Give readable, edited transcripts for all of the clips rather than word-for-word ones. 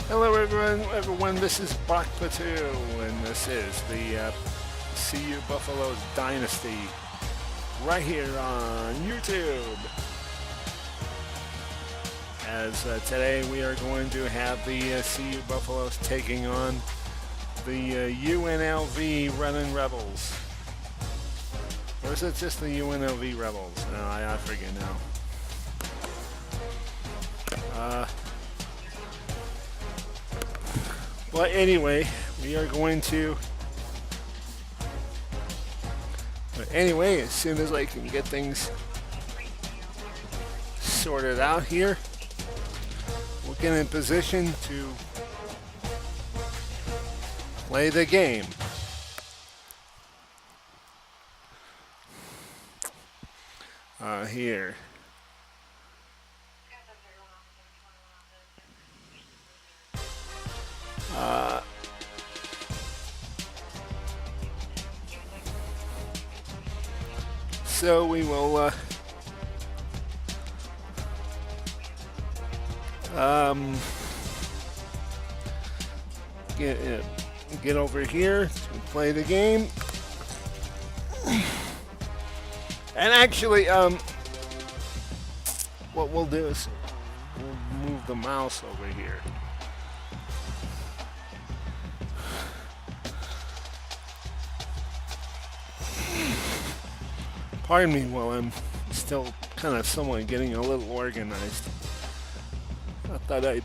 Hello everyone, this is bachpatu, and this is the CU Buffaloes Dynasty, right here on YouTube. As today we are going to have the CU Buffaloes taking on the UNLV Rebels. Or is it just the UNLV Rebels? No, I forget now. But anyway, we are going to... But anyway, as soon as I can get things sorted out here, we'll get in position to play the game. Here. So we will get over here to play the game. And actually, what we'll do is we'll move the mouse over here. Pardon me while I'm still kind of somewhat getting a little organized. I thought I'd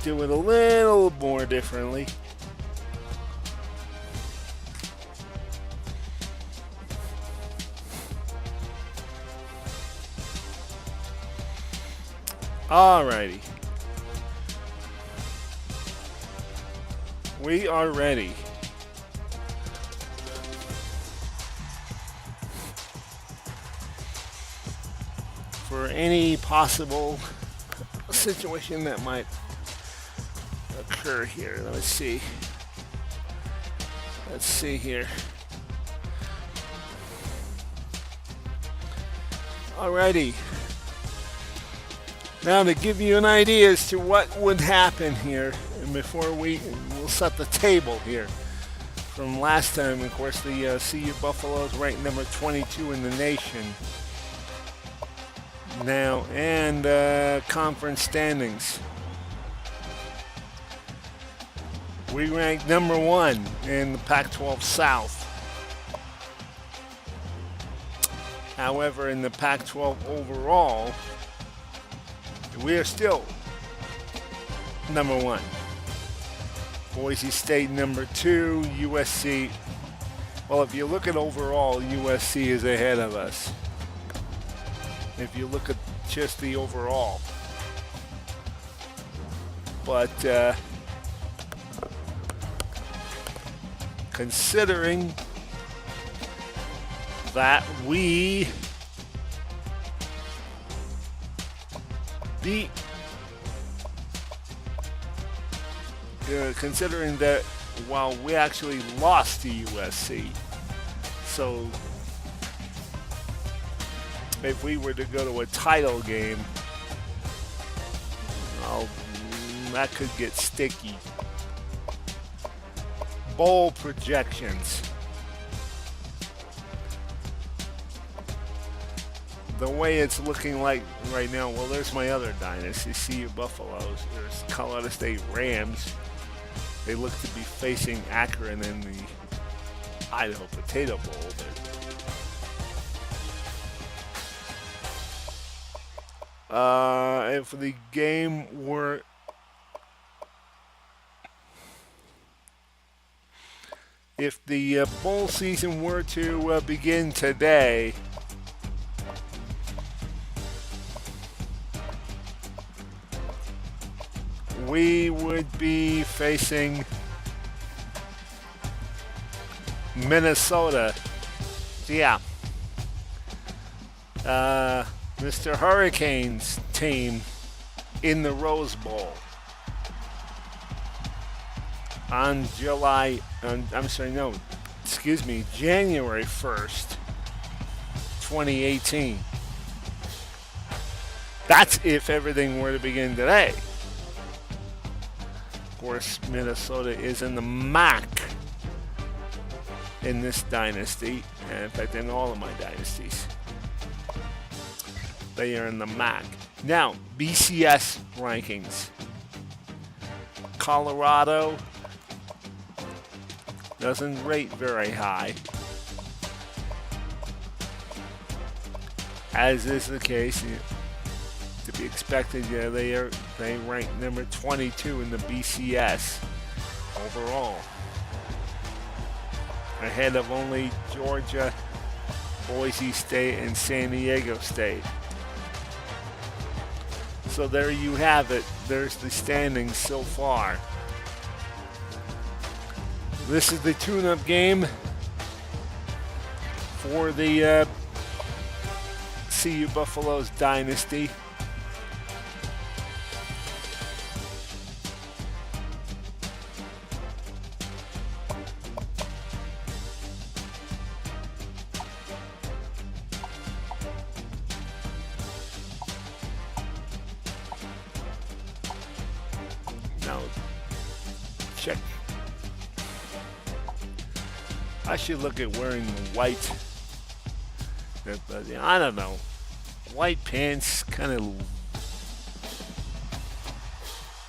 do it a little more differently. Alrighty. We are ready. For any possible situation that might occur here. Let's see. Let's see here. Alrighty. Now to give you an idea as to what would happen here, and before we'll set the table here. From last time, of course, the CU Buffaloes ranked number 22 in the nation now, and conference standings. We ranked number 1 in the Pac-12 South. However, in the Pac-12 overall, we are still number 1. Boise State number 2, USC. Well, if you look at overall, USC is ahead of us. If you look at just the overall. But considering that we beat, considering that while we actually lost to USC, so if we were to go to a title game, well, that could get sticky. Bowl projections. The way it's looking like right now, well, there's my other dynasty, CU Buffaloes. There's Colorado State Rams. They look to be facing Akron in the Idaho Potato Bowl. If the game were if the bowl season were to begin today, we would be facing Minnesota. Yeah. Mr. Hurricanes team in the Rose Bowl on January 1st, 2018. That's if everything were to begin today. Of course, Minnesota is in the MAC in this dynasty, and in fact, in all of my dynasties. They are in the MAC. Now, BCS rankings. Colorado doesn't rate very high, as is the case. To be expected, yeah, they rank number 22 in the BCS overall, ahead of only Georgia, Boise State, and San Diego State. So there you have it. There's the standings so far. This is the tune-up game for the CU Buffaloes Dynasty. Now, check. I should look at wearing white. I don't know. White pants kind of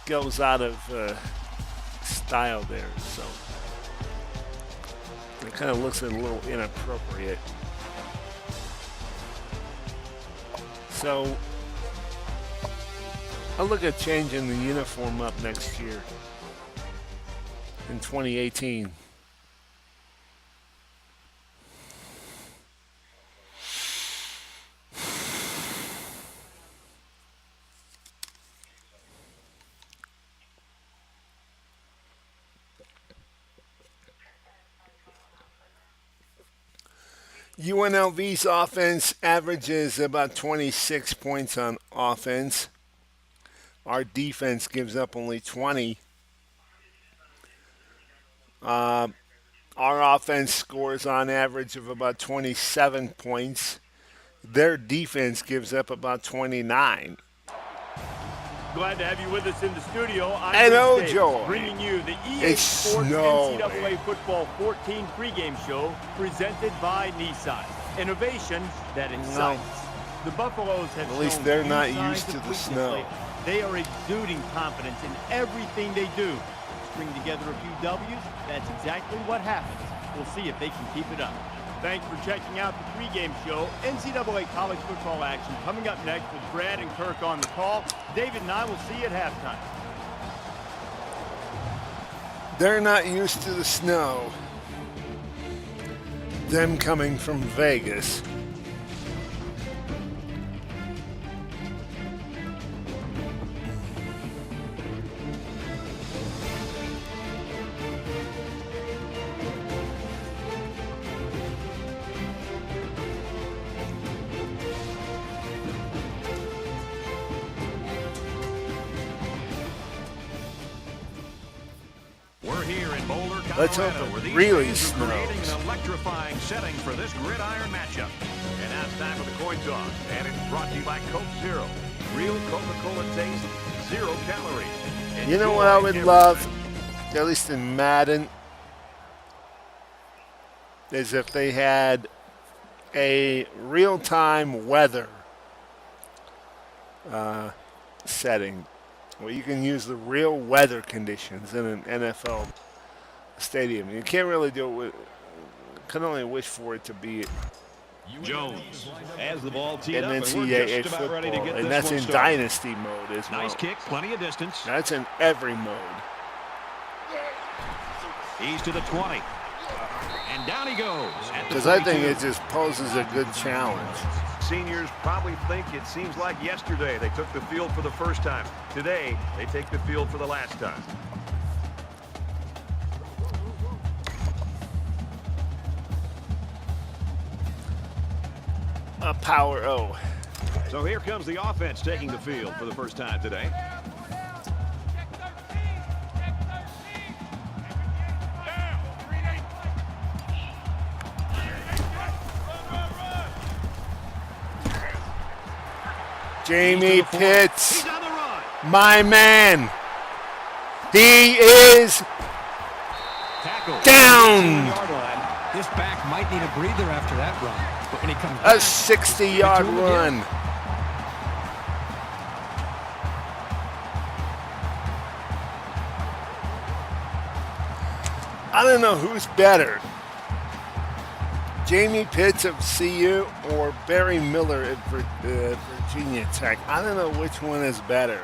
goes out of style there, so it kind of looks a little inappropriate. So I'll look at changing the uniform up next year in 2018. UNLV's offense averages about 26 points on offense. Our defense gives up only 20. Our offense scores on average of about 27 points. Their defense gives up about 29. Glad to have you with us in the studio. Hello, Joe. Bringing you the EA Sports NCAA Football 14 pregame show presented by Nissan. Innovation that excites. The Buffaloes have at least they're not used to the snow. They are exuding confidence in everything they do. String together a few W's, that's exactly what happens. We'll see if they can keep it up. Thanks for checking out the pregame show. NCAA college football action coming up next with Brad and Kirk on the call. David and I will see you at halftime. They're not used to the snow. Them coming from Vegas. Let's hope it really snows. An electrifying setting for this gridiron matchup. And now it's time for the coin toss. And it's brought to you by Coke Zero. Real Coca-Cola taste, 0 calories. You know what I would love, at least in Madden, is if they had a real-time weather setting where you can use the real weather conditions in an NFL stadium. You can't really do it with, can only wish for it to be Jones as the ball teed in up, NCAA football, and that's in dynasty mode as well. Nice kick, plenty of distance. That's in every mode. He's to the 20. And down he goes. Because I think it just poses a good challenge. Seniors probably think it seems like yesterday they took the field for the first time. Today, they take the field for the last time. A power O. So here comes the offense taking the field for the first time today. Jamie Pitts, He's on the run. my man. He is Tackle. down. 18-yard line. This back might need a breather after that run. But when he comes back, A 60-yard give it to him run. again. I don't know who's better. Jamie Pitts of CU or Barry Miller at Virginia Tech. I don't know which one is better.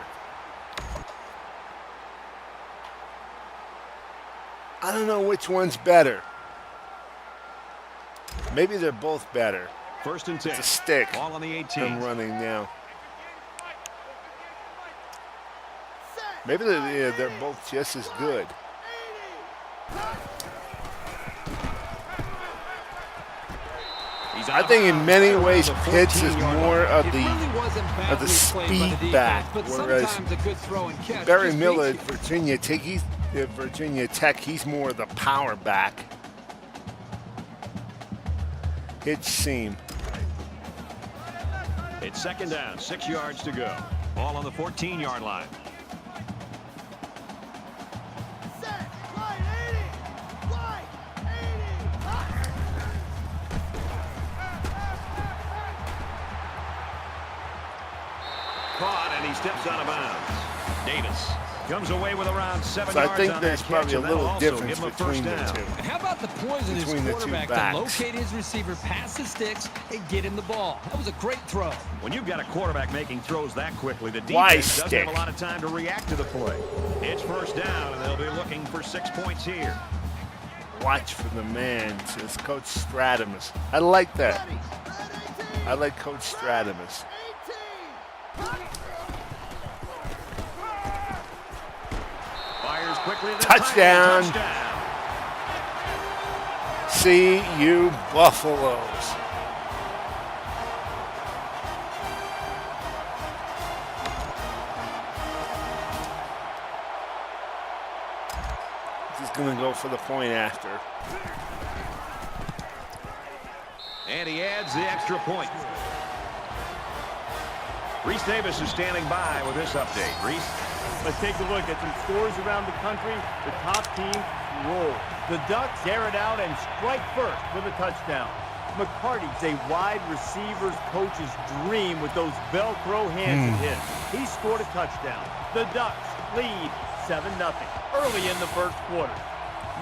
I don't know which one's better. Maybe they're both better. First and 10. It's a stick. Ball on the 18. I'm running now. Maybe they're both just as good. I think in many ways Pitts is more of the speed back, whereas Barry Miller at Virginia Tech, he's more of the power back. Hitch seam. It's second down, 6 yards to go. Ball on the 14-yard line. Caught, and he steps out of bounds. Davis comes away with around 7 So I yards think on there's that probably catch, a and that'll little also difference give him a between first the down. two. And how about the poise of this Between the two quarterback to backs. locate his receiver, pass the sticks, and get him the ball? That was a great throw. When you've got a quarterback making throws that quickly, the Why defense doesn't stick? have a lot of time to react to the play. It's first down, and they'll be looking for 6 points here. Watch for the man, says Coach Stradamus. I like that. I like Coach Stradamus. Fires quickly to the Touchdown. tight end. CU Buffaloes. He's going to go for the point after. And he adds the extra point. Reese Davis is standing by with this update. Reese? Let's take a look at some scores around the country. The top teams roll. The Ducks air it out and strike first with a touchdown. McCarty's a wide receiver's coach's dream with those Velcro hands of his. He scored a touchdown. The Ducks lead 7-0 early in the first quarter.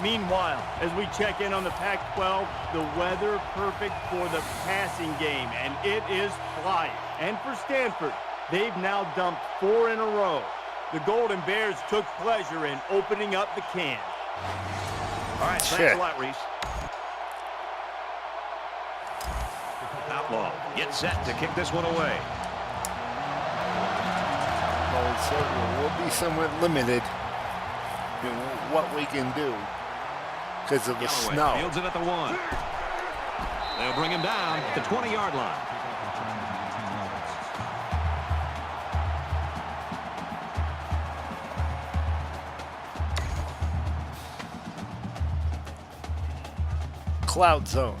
Meanwhile, as we check in on the Pac-12, the weather perfect for the passing game, and it is flying. And for Stanford, they've now dumped 4 in a row. The Golden Bears took pleasure in opening up the can. All right, thanks a lot, Reese. Outlaw gets set to kick this one away. Well, so we'll be somewhat limited in what we can do because of the Galloway snow. fields it at the 1. They'll bring him down at the 20-yard line. Cloud zone.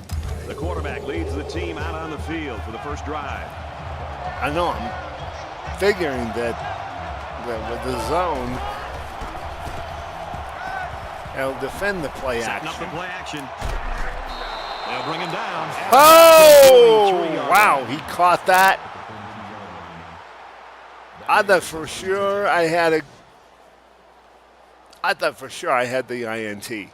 The quarterback leads the team out on the field for the first drive. I know. I'm figuring that with the zone, they'll defend the play Setting up the action. play action. They'll bring him down. Oh! Wow, he caught that. I thought for sure I had the INT.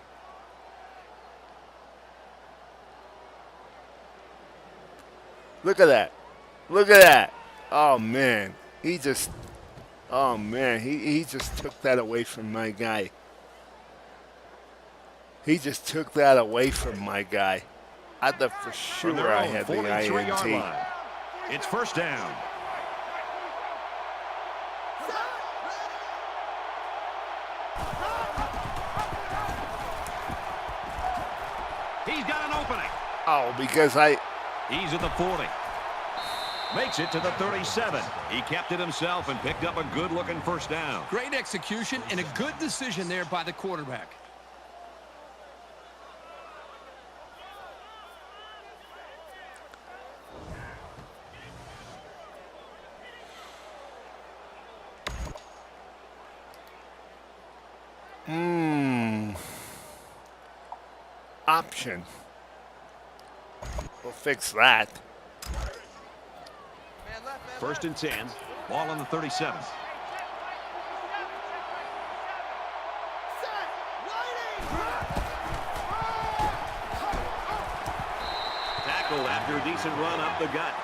Look at that. Look at that. Oh, man. He just took that away from my guy. He just took that away from my guy. I thought for From their sure I own had the 43-yard INT. line. It's first down. He's got an opening. Oh, because He's at the 40. Makes it to the 37. He kept it himself and picked up a good-looking first down. Great execution and a good decision there by the quarterback. option. We'll fix that. 1st and 10. Ball on the 37. Tackled after a decent run up the gut.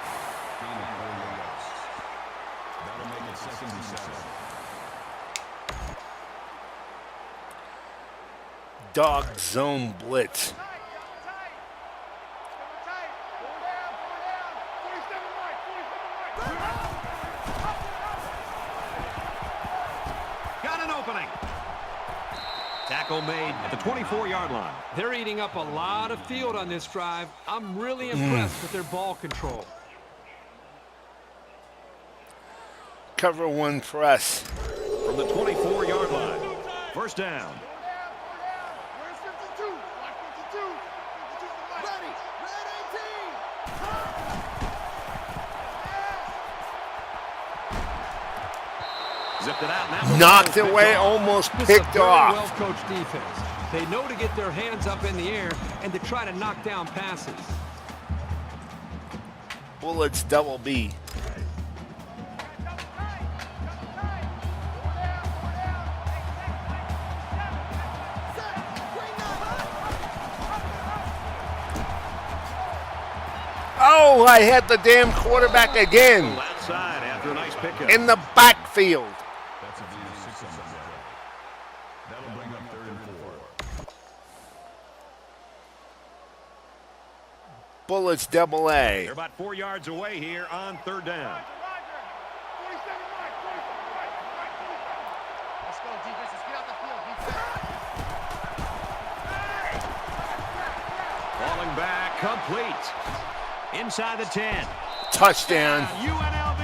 That'll make it 2nd and 7. Dog zone blitz. Got an opening. Tackle made at the 24-yard line. They're eating up a lot of field on this drive. I'm really impressed with their ball control. Cover 1 press. From the 24-yard line. 1st down. Zipped it out. Now Knocked away, almost This is a picked very off. well-coached defense. They know to get their hands up in the air and to try to knock down passes. Bullets double B. Oh, I had the damn quarterback again outside after a nice pickup. in the backfield. That's a gain of 6 on the play. That'll bring up 3rd and 4. Bullets double A. They're about 4 yards away here on 3rd down. Let's go, defense. Let's get out the field. Falling back, complete. Inside the 10. Touchdown. UNLV.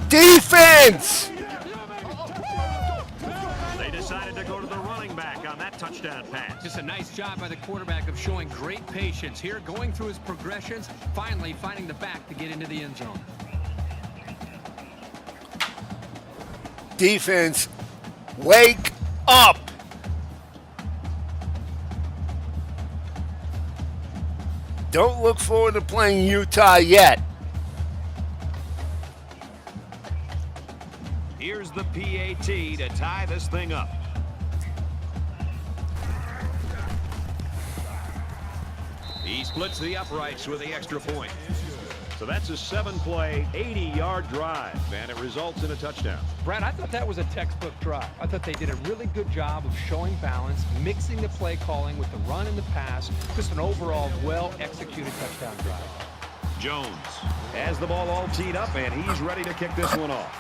Defense! They decided to go to the running back on that touchdown pass. Just a nice job by the quarterback of showing great patience here, going through his progressions, finally finding the back to get into the end zone. Defense, wake up! Don't look forward to playing Utah yet. Here's the PAT to tie this thing up. He splits the uprights with the extra point. So that's a 7-play, 80-yard drive, and it results in a touchdown. Brad, I thought that was a textbook drive. I thought they did a really good job of showing balance, mixing the play calling with the run and the pass. Just an overall well-executed touchdown drive. Jones has the ball all teed up, and he's ready to kick this one off.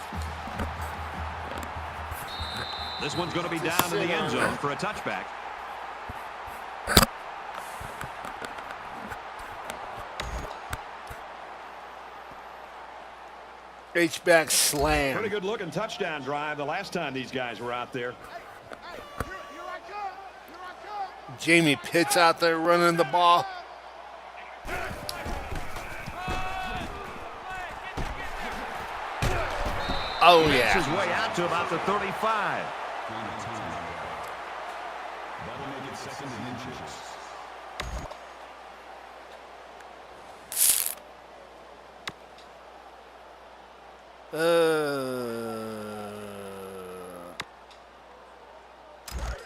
This one's going to be down in the end zone for a touchback. H-back slam. Pretty good looking touchdown drive the last time these guys were out there. Jamie Pitts out there running the ball. Oh, Makes yeah. his way out to about the 35. That'll make it 2nd and inches.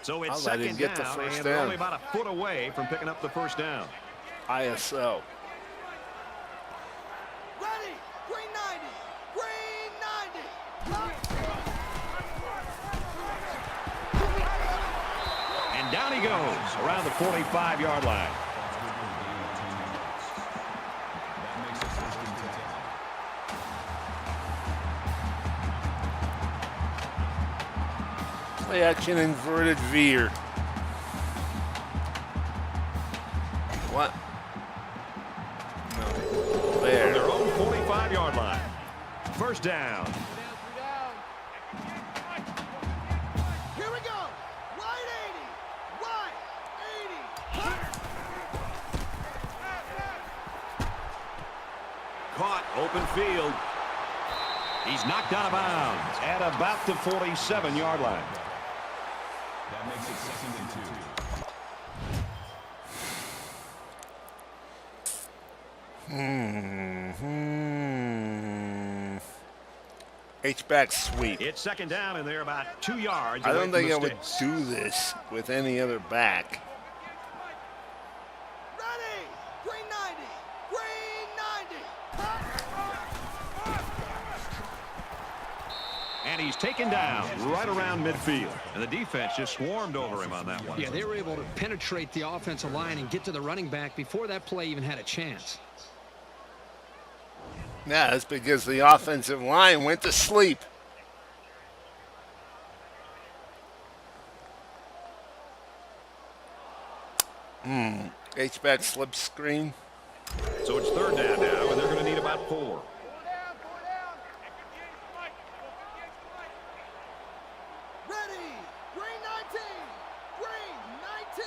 So it's I'll let him second get the down, first and they're down. only about a foot away from picking up the first down. ISO. Ready. Green 90. Green 90. And down he goes around the 45-yard line. That makes it 1st and 10. Play action inverted veer. What? No. From There. their own 45-yard line. First down. Here we go. Wide 80. Wide 80. Caught, open field. He's knocked out of bounds at about the 47-yard line. That makes it 2nd and 2. H-back sweep. It's 2nd down, and they're about 2 yards. I don't away think I from the would sticks. do this with any other back. Ready! Green 90! Green 90! And he's taken down right around midfield. And the defense just swarmed over him on that one. Yeah, they were able to penetrate the offensive line and get to the running back before that play even had a chance. Yeah, that's because the offensive line went to sleep. H-back slip screen. So it's 3rd down now, and they're going to need about 4. Ready! Green 19! Green 19!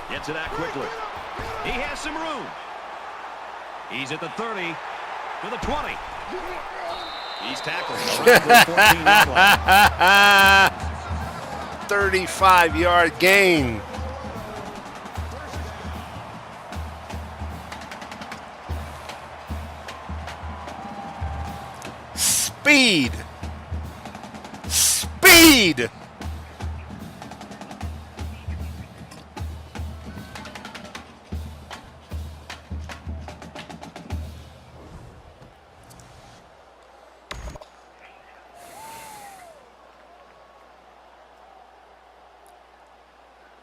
Gets it out quickly. He has some room. He's at the 30, to the 20. He's tackled around the 14-yard line. 35-yard gain. Speed. Speed.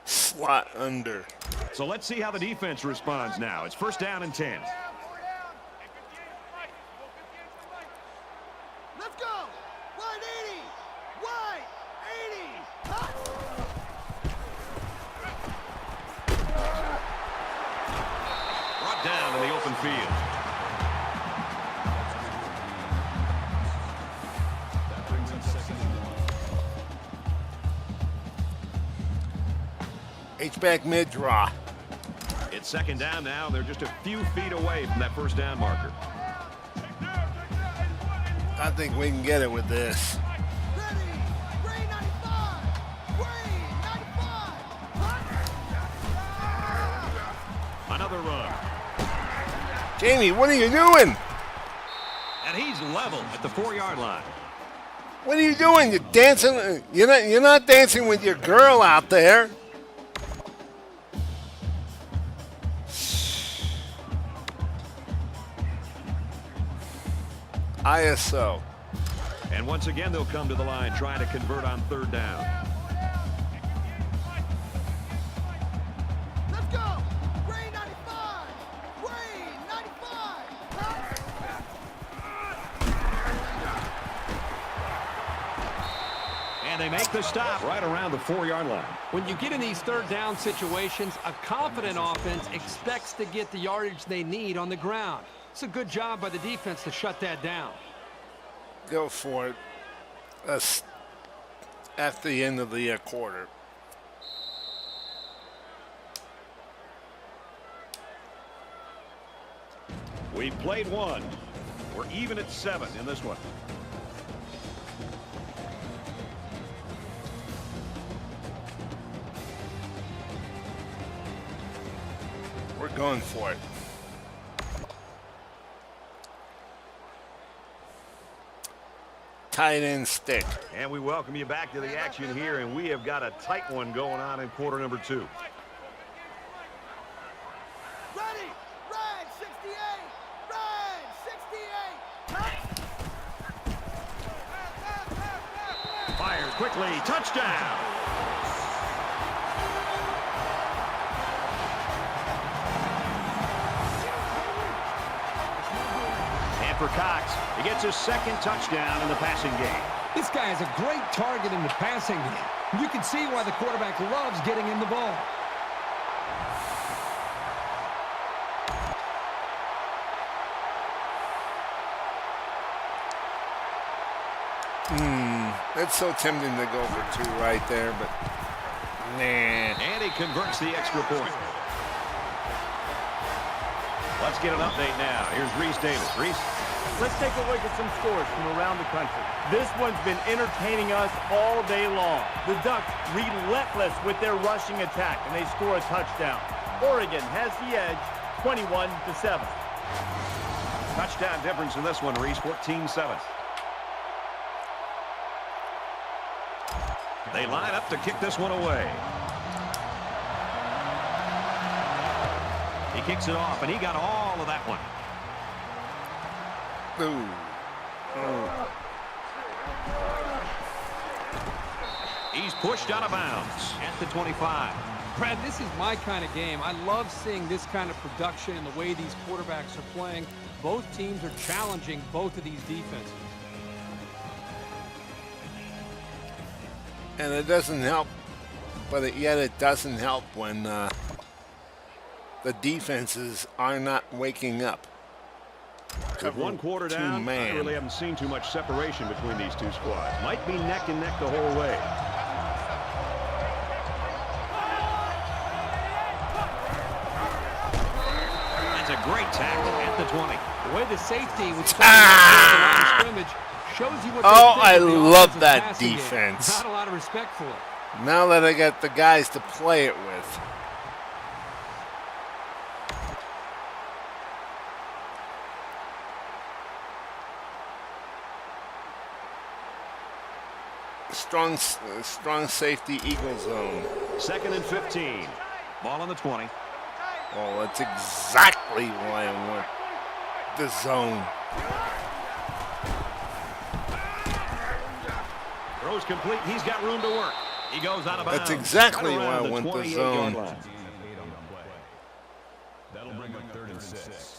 Slot under. So let's see how the defense responds now. It's 1st down and 10. Let's go! Wide 80! Wide 80! Brought down in the open field. That brings up 2nd and 1. H-back mid-draw. It's 2nd down now. They're just a few feet away from that 1st down marker. I think we can get it with this. Ready! Green 95! Green 95! Another run. Jamie, what are you doing? And he's level at the 4-yard line. What are you doing? You're dancing. You're not dancing with your girl out there. ISO. And once again, they'll come to the line trying to convert on 3rd down. Let's go! Green 95! Green 95! And they make the stop right around the 4-yard line. When you get in these 3rd down situations, a confident offense expects to get the yardage they need on the ground. It's a good job by the defense to shut that down. Go for it. That's at the end of the quarter. We played one. We're even at 7 in this one. We're going for it. Tight end stick. And we welcome you back to the action here, and we have got a tight one going on in quarter number 2. Ready! Red 68! Red 68! Fires quickly. Touchdown. And for Cox, he gets his 2nd touchdown in the passing game. This guy is a great target in the passing game. You can see why the quarterback loves getting him the ball. It's so tempting to go for 2 right there, but nah. And he converts the extra point. Let's get an update now. Here's Reese Davis. Reese. Let's take a look at some scores from around the country. This one's been entertaining us all day long. The Ducks relentless with their rushing attack, and they score a touchdown. Oregon has the edge, 21-7. Touchdown difference in this one, Reese, 14-7. They line up to kick this one away. He kicks it off, and he got all of that one. Ooh. He's pushed out of bounds at the 25. Brad, this is my kind of game. I love seeing this kind of production and the way these quarterbacks are playing. Both teams are challenging both of these defenses. And it doesn't help, but yet it doesn't help when the defenses are not waking up. With one quarter down, I really haven't seen too much separation between these two squads. Might be neck and neck the whole way. That's a great tackle at the 20. The way the safety was the line of scrimmage shows you what I love that defense. Not a lot of respect for it. Now that I got the guys to play it with. Strong safety, Eagle zone. 2nd and 15. Ball on the 20. Oh, that's exactly why I want the zone. Throws complete. He's got room to work. He goes out of bounds. That's exactly Right why I around want the 28-yard zone. line. That'll bring up 3rd and 6.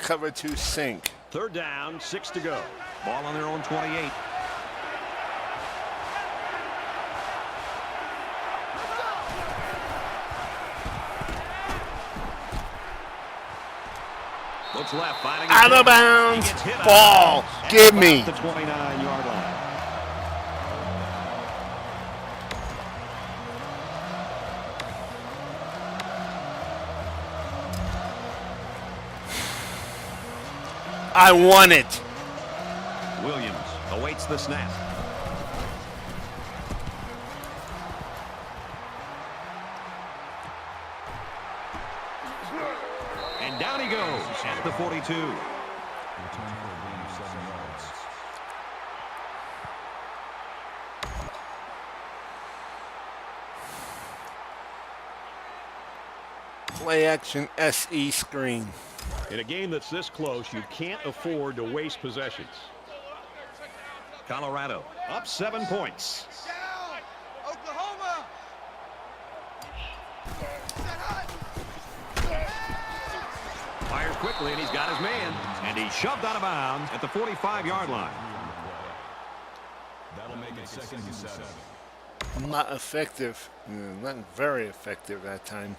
Cover 2 sink. 3rd down, 6 to go. Ball on their own 28. Looks left, finding Out of bounds. Ball. Give me. The 29-yard line. I want it. Williams awaits the snap. And down he goes at the 42. Play action SE screen. In a game that's this close, you can't afford to waste possessions. Colorado up 7 points. Down! Oklahoma! Set hot! Fires quickly, and he's got his man. And he's shoved out of bounds at the 45-yard line. That'll make it 2nd and 7. Not effective. Not very effective that time.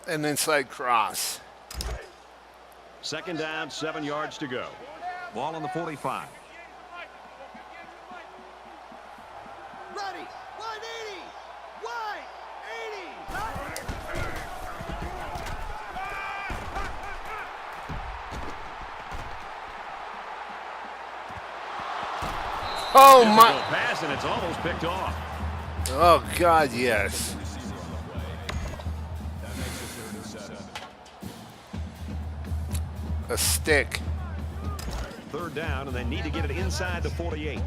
And inside cross. 2nd down, 7 yards to go. Ball on the 45. Ready! 180! Wide! 80! Oh my! Pass, and it's almost picked off. Oh God, yes. A stick. 3rd down, and they need to get it inside the 48.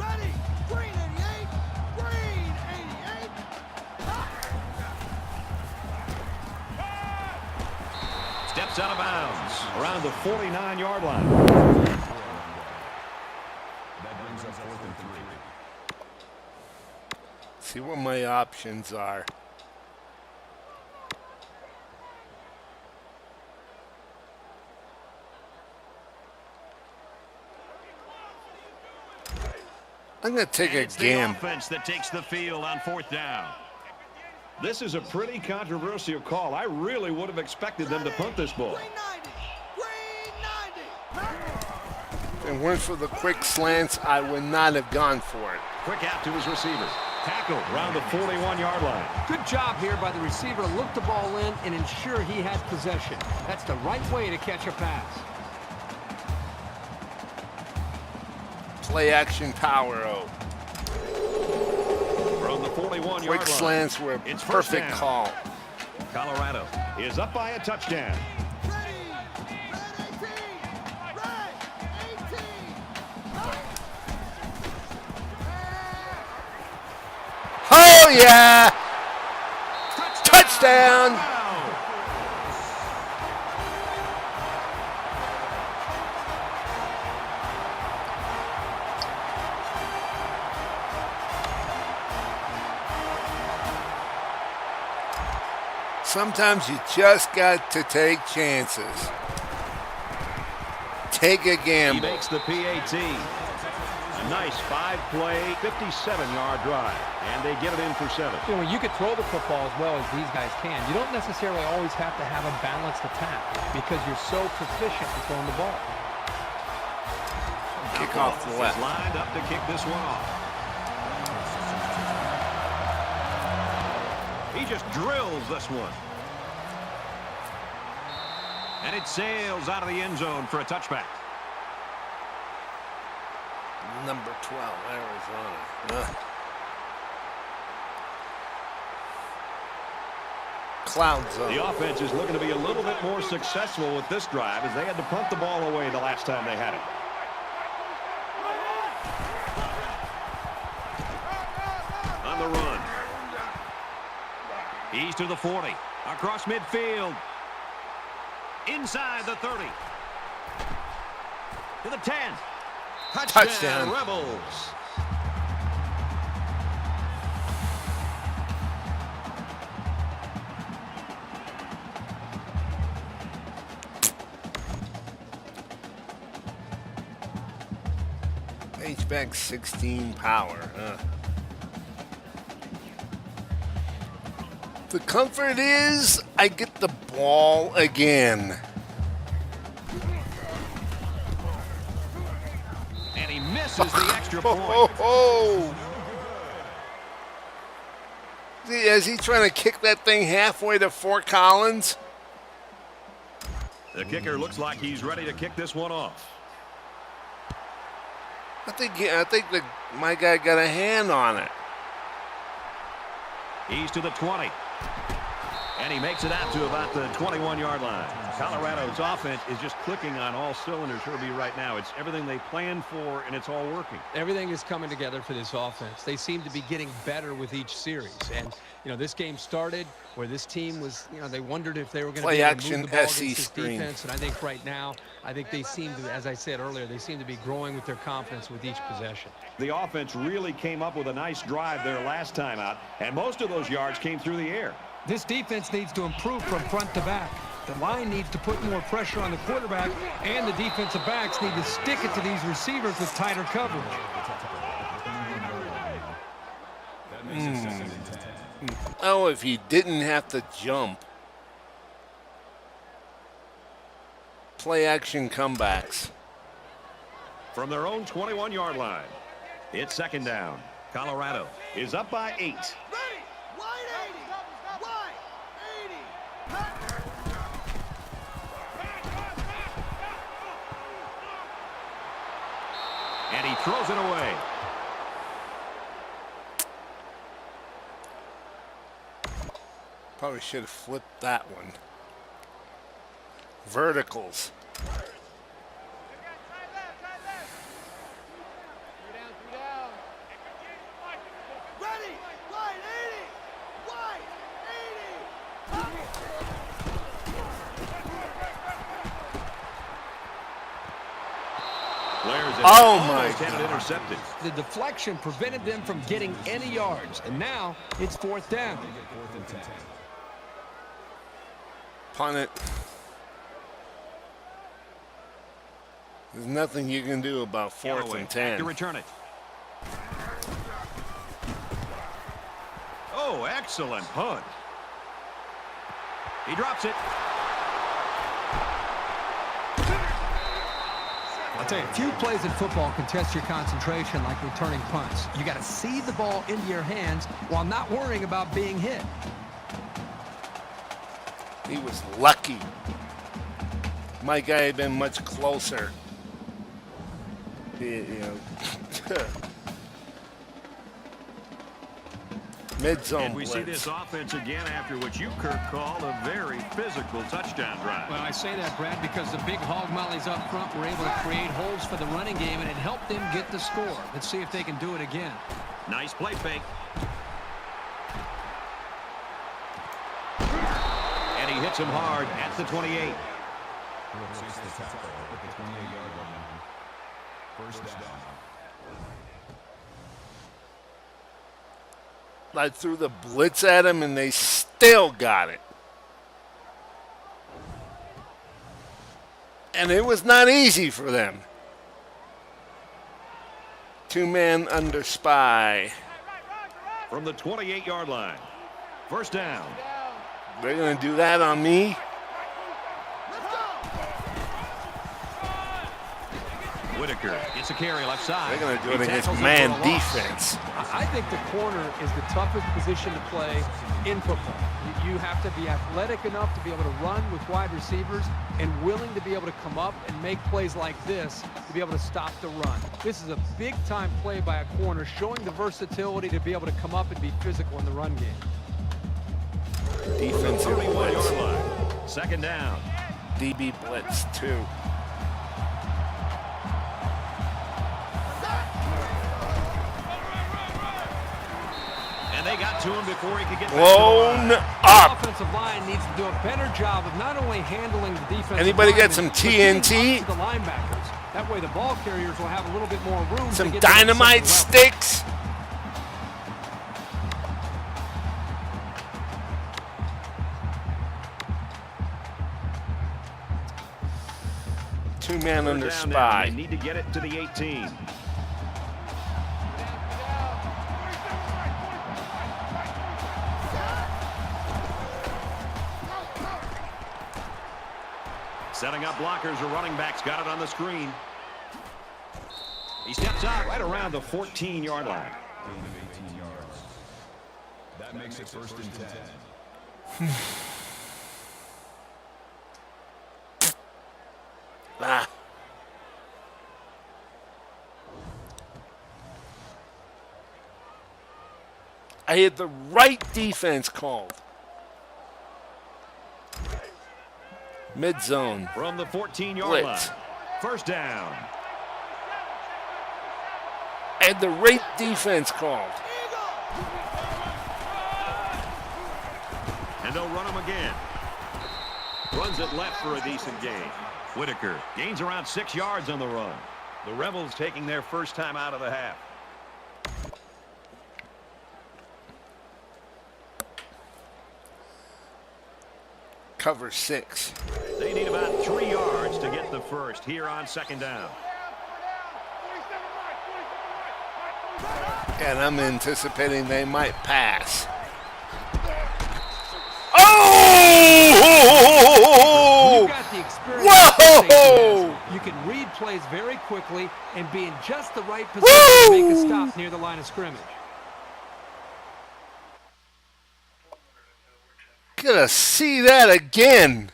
Ready! Green 88! Green 88! Steps out of bounds around the 49-yard line. That brings up 4th and 3. See what my options are. I'm going to take a It's the gamble. offense that takes the field on 4th down. This is a pretty controversial call. I really would have expected them to punt this ball. Green 90! Green 90! If it weren't for the quick slants, I would not have gone for it. Quick out to his receiver. Tackle around the 41-yard line. Good job here by the receiver to look the ball in and ensure he had possession. That's the right way to catch a pass. Play action power O. From the 41-yard line. Quick slants were a perfect call. Colorado is up by a touchdown. Oh, yeah! Touchdown! Sometimes you just got to take chances. Take a gamble. He makes the PAT. A nice 5-play, 57-yard drive. And they get it in for 7. You know, when you can throw the football as well as these guys can, you don't necessarily always have to have a balanced attack because you're so proficient in throwing the ball. Kick off the left. Lined up to kick this one off. He just drills this one. And it sails out of the end zone for a touchback. Number 12, Arizona. Cloud zone. The offense is looking to be a little bit more successful with this drive as they had to punt the ball away the last time they had it. On the run. He's to the 40. Across midfield. Inside the 30. To the 10. Touchdown, Rebels. H-back 16 power. The comfort is I get the ball again. And he misses the extra point. See, is he trying to kick that thing halfway to Fort Collins? The kicker looks like he's ready to kick this one off. I think my guy got a hand on it. He's to the 20. And he makes it out to about the 21-yard line. Colorado's offense is just clicking on all cylinders, Herbie, right now. It's everything they planned for, and it's all working. Everything is coming together for this offense. They seem to be getting better with each series. And, you know, this game started where this team was, you know, they wondered if they were going to be able to move the ball against this defense. And I think right now, I think they seem to, as I said earlier, they seem to be growing with their confidence with each possession. The offense really came up with a nice drive there last time out, and most of those yards came through the air. This defense needs to improve from front to back. The line needs to put more pressure on the quarterback, and the defensive backs need to stick it to these receivers with tighter coverage. Oh, if he didn't have to jump. Play action comebacks. From their own 21-yard line, it's second down. Colorado is up by 8. Ready. Wide 80. Wide 80. And he throws it away. Probably should have flipped that one. Verticals. Ready. Wide 80. Wide 80. Players Oh my had it God. intercepted. The deflection prevented them from getting any yards, and now it's 4th down. Punt it. There's nothing you can do about 4th Galloway and back 10. to return it. Oh, excellent punt. He drops it. I'll tell you, few plays in football can test your concentration like returning punts. You got to see the ball into your hands while not worrying about being hit. He was lucky. My guy had been much closer. Mid-zone And we blitz. see this offense again after what you, Kirk, call a very physical touchdown drive. Well, I say that, Brad, because the big hog mollies up front were able to create holes for the running game, and it helped them get the score. Let's see if they can do it again. Nice play fake. And he hits him hard at the 28. He'll chase the tackle at the 28-yard line. First down. I threw the blitz at him, and they still got it. And it was not easy for them. Two-man under spy. From the 28-yard line. First down. They're going to do that on me. Whitaker gets a carry left side. They're going to do He it against tackles him man for a loss. defense. I think the corner is the toughest position to play in football. You have to be athletic enough to be able to run with wide receivers and willing to be able to come up and make plays like this to be able to stop the run. This is a big-time play by a corner, showing the versatility to be able to come up and be physical in the run game. Defensive blitz. 31-yard line. Second down. DB blitz, too. And they got to him before he could get Blown back The up. offensive line needs to do a better job of not only handling the defensive Anybody linemen, got some but getting TNT? up to the linebackers. That way the ball carriers will have a little bit more room to Some get to the dynamite second level. sticks. Two-man under to the line. spy. They need to get it to the 18. Setting up blockers or running backs. Got it on the screen. He steps out right around the 14-yard line. Gain of 18 yards. That makes it first and 10. Ah. I had the right defense called. Mid-zone. From the 14-yard Blitz. line. First down. I had the right defense called. And they'll run him again. Runs it left for a decent gain. Whitaker gains around 6 yards on the run. The Rebels taking their first time out of the half. Cover 6. They need about 3 yards to get the first here on second down. And I'm anticipating they might pass. Oh! You've got the experience. Whoa! You can read plays very quickly and be in just the right position to make a stop near the line of scrimmage. Gonna see that again.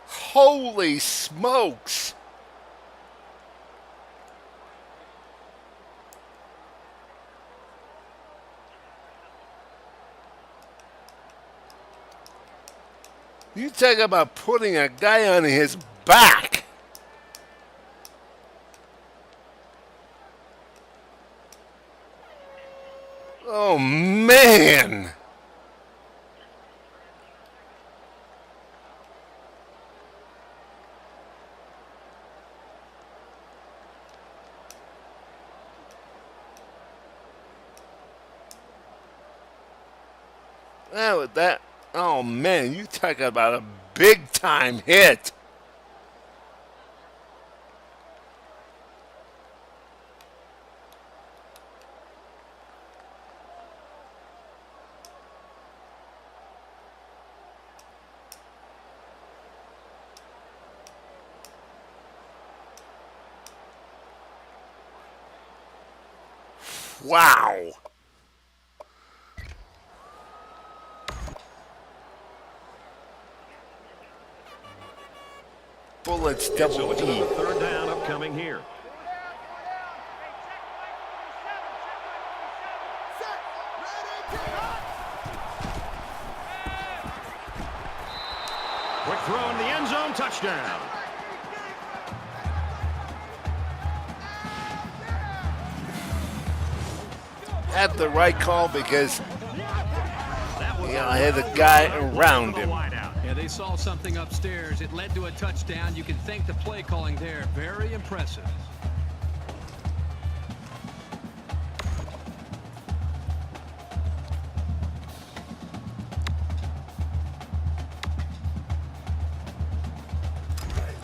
Holy smokes. You talk about putting a guy on his back. Oh, man. Oh, man, you talk about a big-time hit. Wow. Bullets double So it's E. another third down upcoming here. Set. Ready to hot. Quick throw in the end zone, touchdown. Had the right call because I had a guy around him. Yeah, they saw something upstairs. It led to a touchdown. You can thank the play calling there. Very impressive.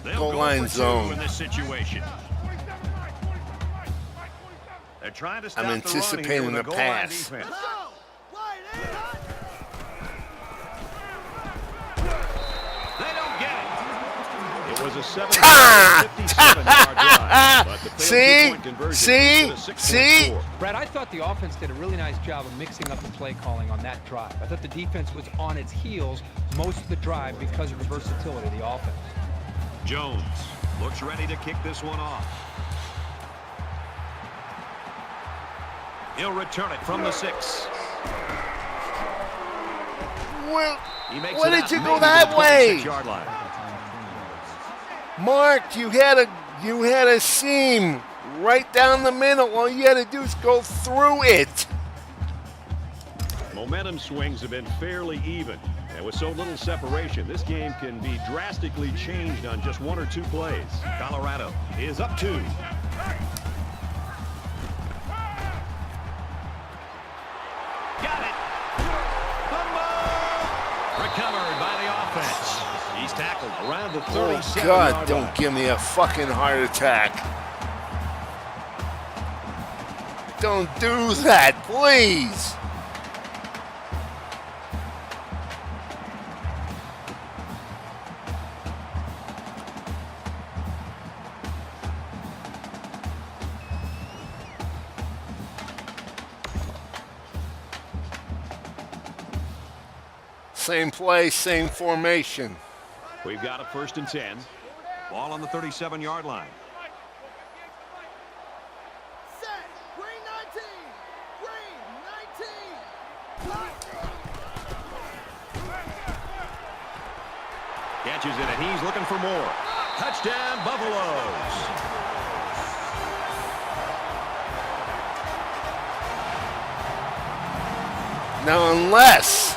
They'll Goal go line for two zone. in this situation. They're trying to stop I'm the run here anticipating with a the goal line pass. defense. Let's go. Wide in. Hot. They don't get it. It was a 57-yard drive. But the failed two-point conversion leads to the 6-point score. Brad, I thought the offense did a really nice job of mixing up the play calling on that drive. I thought the defense was on its heels most of the drive because of the versatility of the offense. Jones looks ready to kick this one off. He'll return it from the 6. Well, He makes why it did out you maybe go to that the way? 26-yard line. Mark, you had a seam right down the middle. All you had to do is go through it. Momentum swings have been fairly even. And with so little separation, this game can be drastically changed on just 1 or 2 plays. Colorado is up 2. Got it. Fumble! Recovered by the offense. He's tackled around the 37-yard Oh, God, line. don't give me a fucking heart attack. Don't do that, please. Same play, same formation. We've got a 1st and 10. Ball on the 37-yard line. Set. Green 19. Green 19. Hot. Catches it, and he's looking for more. Touchdown, Buffaloes. Now, unless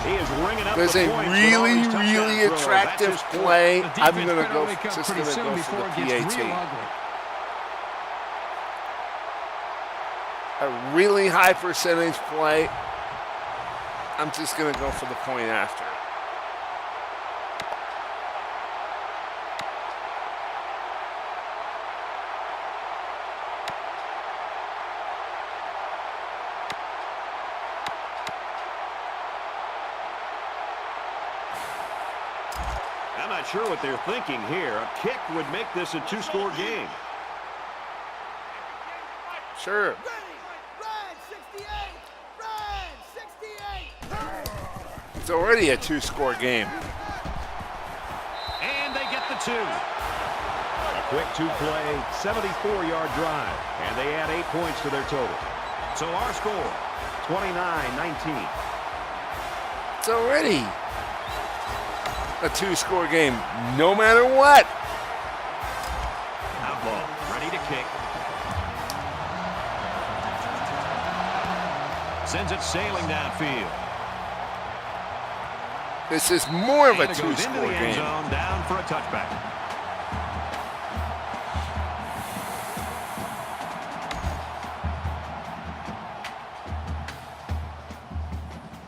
He is ringing up there's the a points with all really, these touchdown really throws. attractive That's his play, fourth. I'm gonna go wake up just pretty gonna soon go for before the it gets real PAT. ugly. A really high percentage play. I'm just gonna go for the point after. I'm not sure what they're thinking here. A kick would make this a 2-score game. Sure. Ready. Red 68. Red 68. It's already a 2-score game. And they get the 2. A quick 2-play, 74-yard drive. And they add 8 points to their total. So our score, 29-19. It's already a 2-score game, no matter what. Outlaw ready to kick. Sends it sailing downfield. This is more of a And it goes into 2-score the end game. zone, down for a touchback.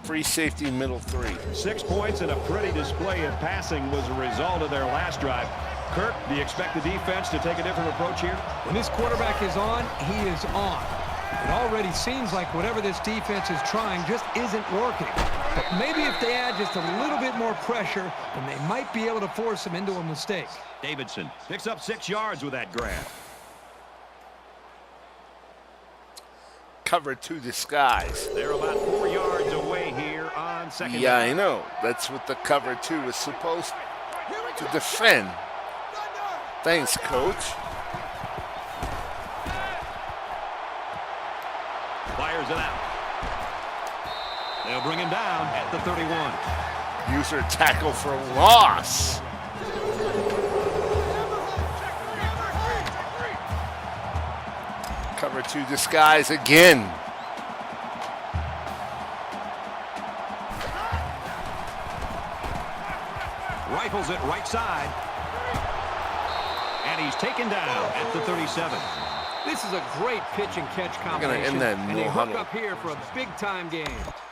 Free safety, middle 3. 6 points and a pretty display of passing was a result of their last drive. Kirk, do you expect the defense to take a different approach here? When this quarterback is on, he is on. It already seems like whatever this defense is trying just isn't working. But maybe if they add just a little bit more pressure, then they might be able to force him into a mistake. Davidson picks up 6 yards with that grab. cover 2 disguise. They're about 4 yards away here on second Yeah, down. I know. That's what the cover 2 is supposed to defend. Thanks, Coach. Fires it out. They'll bring him down at the 31. User tackle for loss. Cover 2 disguise again. Rifles it right side. And he's taken down at the 37. This is a great pitch and catch combination. end that and no they hook huddle. up here for a big-time game.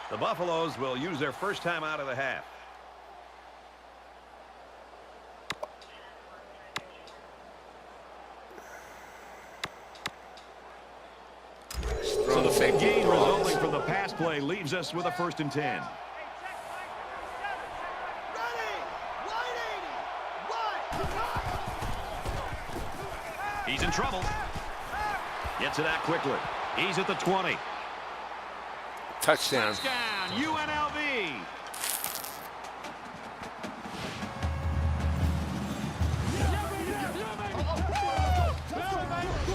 The Buffaloes will use their first time out of the half. So the big gain resulting from the pass play leaves us with a 1st and 10. Ready! 180! He's in trouble. Gets it out quickly. He's at the 20. Touchdown. Touchdown, UNLV.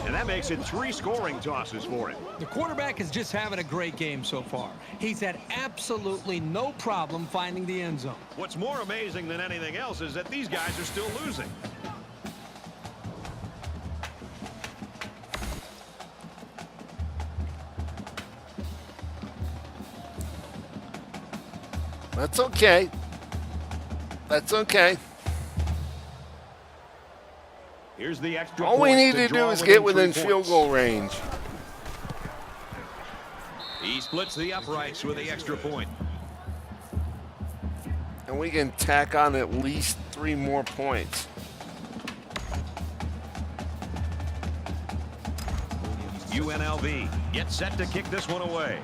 And that makes it 3 scoring tosses for him. The quarterback is just having a great game so far. He's had absolutely no problem finding the end zone. What's more amazing than anything else is that these guys are still losing. That's okay. That's okay. Here's the extra All we point need to do draw is get within within 3 field points. goal range. He splits the uprights with the extra point. And we can tack on at least 3 more points. UNLV gets set to kick this one away.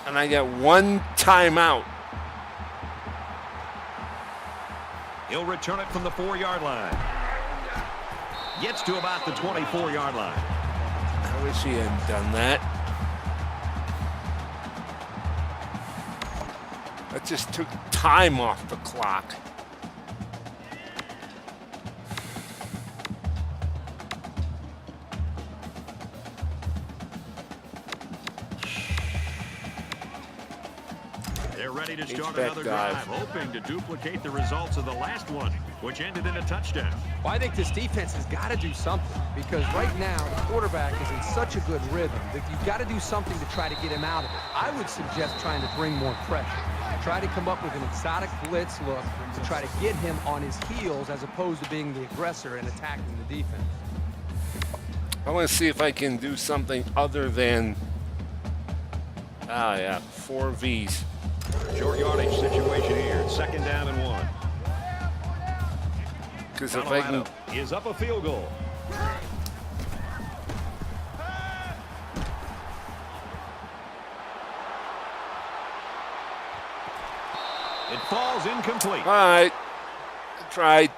And I got 1 timeout. He'll return it from the 4-yard line. Gets to about the 24-yard line. I wish he hadn't done that. That just took time off the clock. They're ready to start H-back another dive. drive, hoping to duplicate the results of the last one, which ended in a touchdown. Well, I think this defense has got to do something because right now the quarterback is in such a good rhythm that you've got to do something to try to get him out of it. I would suggest trying to bring more pressure. Try to come up with an exotic blitz look to try to get him on his heels as opposed to being the aggressor and attacking the defense. I want to see if I can do something other than, 4 Vs. Short yardage situation here. 2nd down and 1. Because if I can, is up a field goal. It falls incomplete. all right, I tried.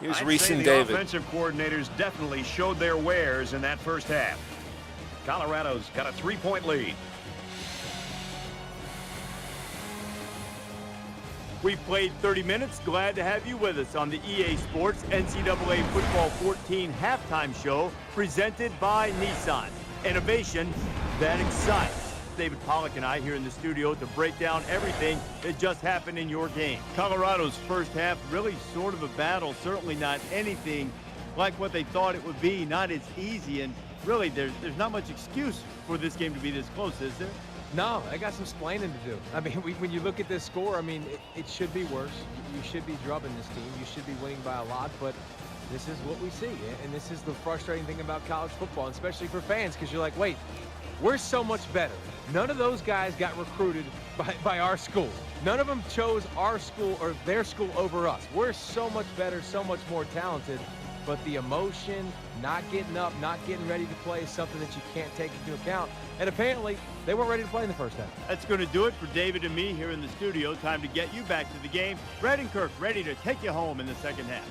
Here's I'd Reese say and the David. offensive coordinators definitely showed their wares in that first half. Colorado's got a 3-point lead. We've played 30 minutes. Glad to have you with us on the EA Sports NCAA Football 14 halftime show presented by Nissan. Innovation that excites. David Pollack and I here in the studio to break down everything that just happened in your game. Colorado's first half really sort of a battle. Certainly not anything like what they thought it would be. Not as easy. And really, there's not much excuse for this game to be this close, is there? No, I got some explaining to do. I mean, when you look at this score, I mean, it should be worse. You should be drubbing this team. You should be winning by a lot, but this is what we see. And this is the frustrating thing about college football, especially for fans, because you're like, wait, we're so much better. None of those guys got recruited by our school. None of them chose our school or their school over us. We're so much better, so much more talented. But the emotion, not getting up, not getting ready to play is something that you can't take into account. And apparently, they weren't ready to play in the first half. That's going to do it for David and me here in the studio. Time to get you back to the game. Brad and Kirk ready to take you home in the second half.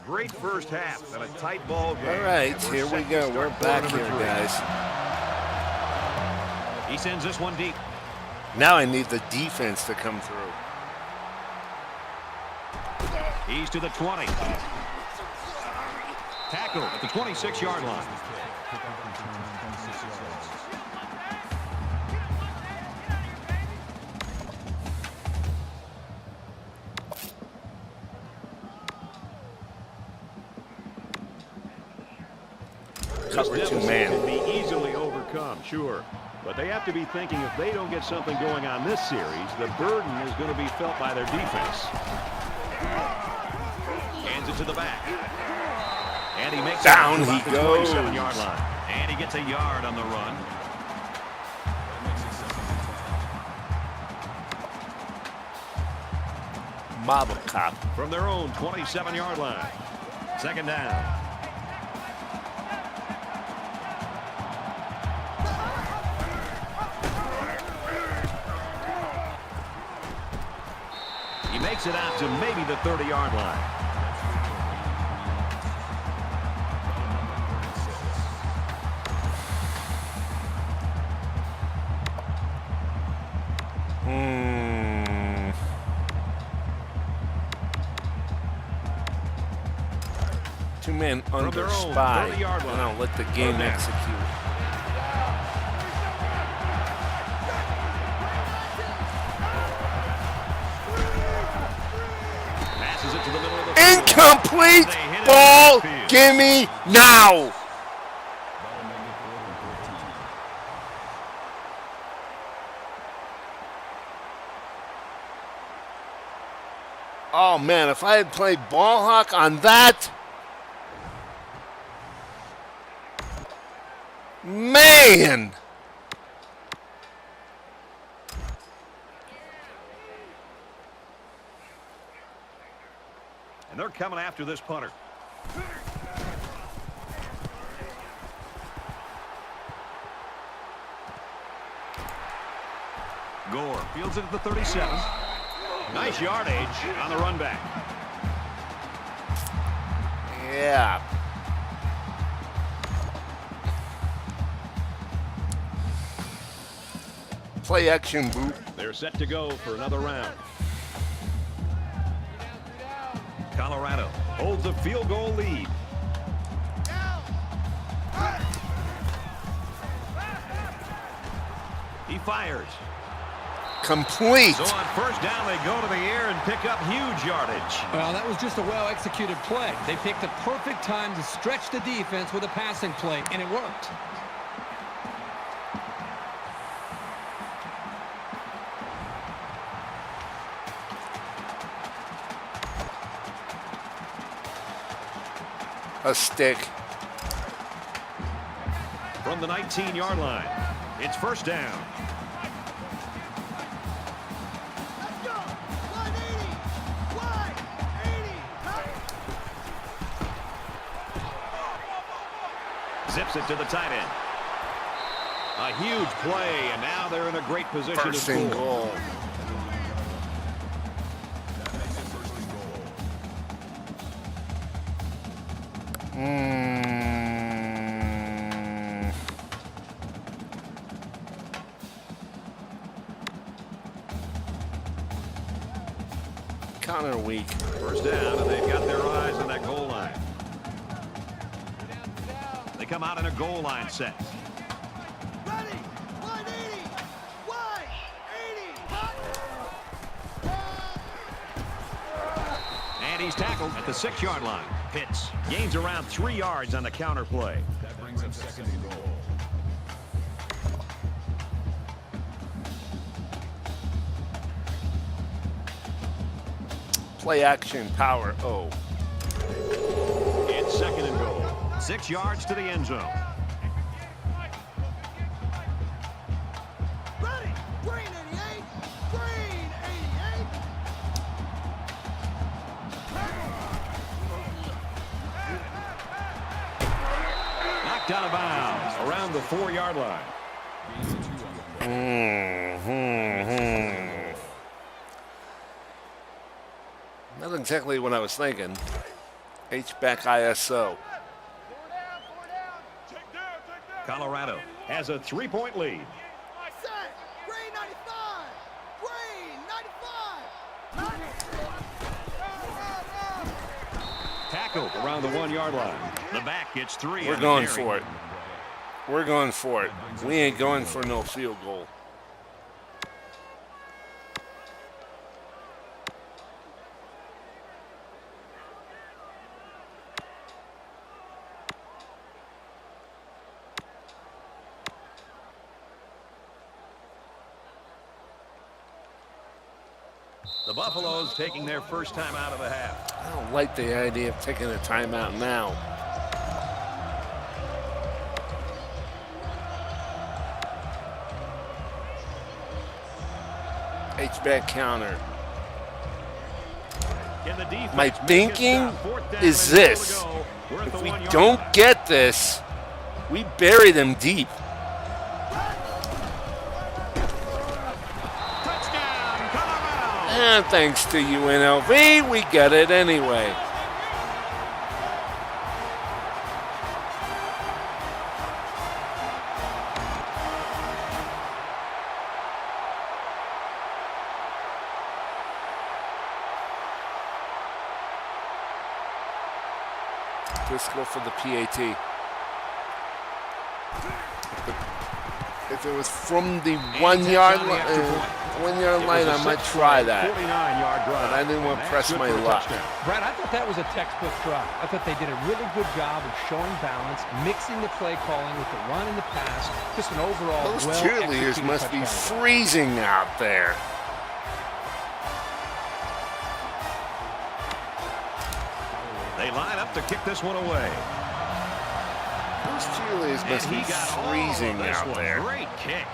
great first half and a tight ball game. All right, here we go. We're back here, guys. He sends this one deep. Now I need the defense to come through. He's to the 20. Tackle at the 26-yard line. Cover This two deficit man. can be easily overcome, sure. But they have to be thinking if they don't get something going on this series, the burden is going to be felt by their defense. Hands it to the back. And he makes Down it to he about the goes. 27-yard line. And he gets a yard on the run. Marble cop. From their own 27-yard line. Second down. He makes it out to maybe the 30-yard line. Two men under their own spy. 30-yard line. And I'll let the game execute. Passes it to the middle of the field. Incomplete They hit it ball. in the field. Gimme now. Oh man, if I had played ball hawk on that, man. And they're coming after this punter. Gore fields it at the 37. Nice yardage on the run back. Yeah. Play action boot. They're set to go for another round. Colorado holds a field goal lead. He fires. Complete. So on first down, they go to the air and pick up huge yardage. Well, that was just a well-executed play. They picked the perfect time to stretch the defense with a passing play, and it worked. A stick. From the 19-yard line, it's first down. Let's go. 180. Wide. 80. Zips it to the tight end. A huge play, and now they're in a great position First to and score. goal. Connor weak. First down, and they've got their eyes on that goal line. They come out in a goal line set. Ready. 180. Wide. 80. And he's tackled at the 6-yard line. Pitts gains around 3 yards on the counter play. That brings up second and goal. Play action power O. It's second and goal. 6 yards to the end zone. Ready. Green 88. Green 88. Knocked out of bounds around the 4-yard line. Not exactly what I was thinking. H-back ISO. Colorado has a 3-point lead. Set. Green 95. Green 95. Tackled around the 1-yard line. The back gets 3. We're going for it. We're going for it. We ain't going for no field goal. The Buffaloes taking their first time out of the half. I don't like the idea of taking a timeout now. H-back counter. My thinking is this. If we don't get this, we bury them deep. And thanks to UNLV, we get it anyway. Let's go for the PAT. If it was from the 1-yard line, I might try that. But I didn't want to press my luck. Brad, I thought that was a textbook try. I thought they did a really good job of showing balance, mixing the play calling with the run and the pass. Just an overall Those cheerleaders must be freezing out there. They line up to kick this one away. Those cheerleaders must be freezing out there. Great kick.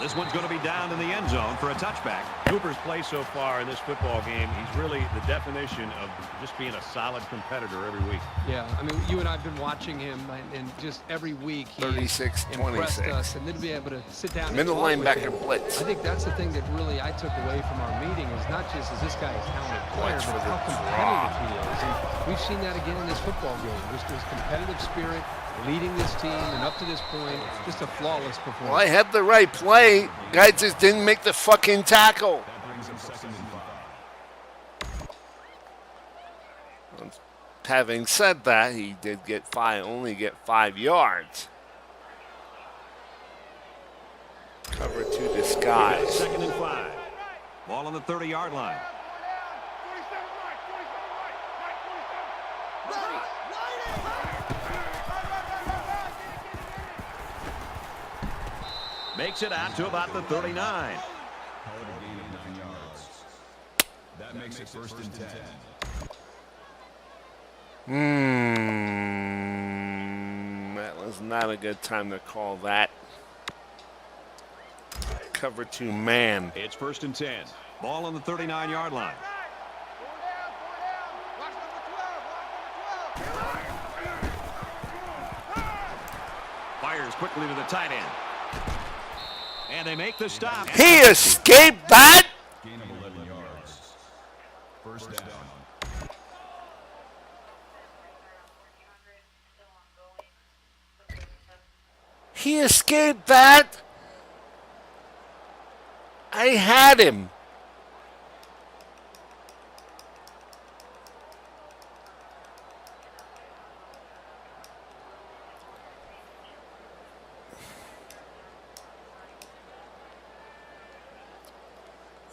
This one's going to be down in the end zone for a touchback. Cooper's play so far in this football game, he's really the definition of just being a solid competitor every week. Yeah, I mean, you and I have been watching him, and just every week he 36-26. impressed us, and then to be able to sit down Middle and linebacker with him. blitz. I think that's the thing that really I took away from our meeting is not just is this guy a talented player, Watch for but the how competitive he is. And we've seen that again in this football game. Just his competitive spirit, leading this team, and up to this point, just a flawless performance. Well, I had the right play. Guy just didn't make the fucking tackle. Having said that, he did get only get 5 yards. Cover 2 disguise. 2nd and 5. Ball on the 30-yard line. Makes it out to about the 39. Call it a gain of 9 yards. That makes it 1st and 10. That was not a good time to call that. Cover 2 man. It's 1st and 10. Ball on the 39-yard line. Fires quickly to the tight end. And they make the stop. He escaped that? Gain of 11 yards. 1st down. He escaped that? I had him.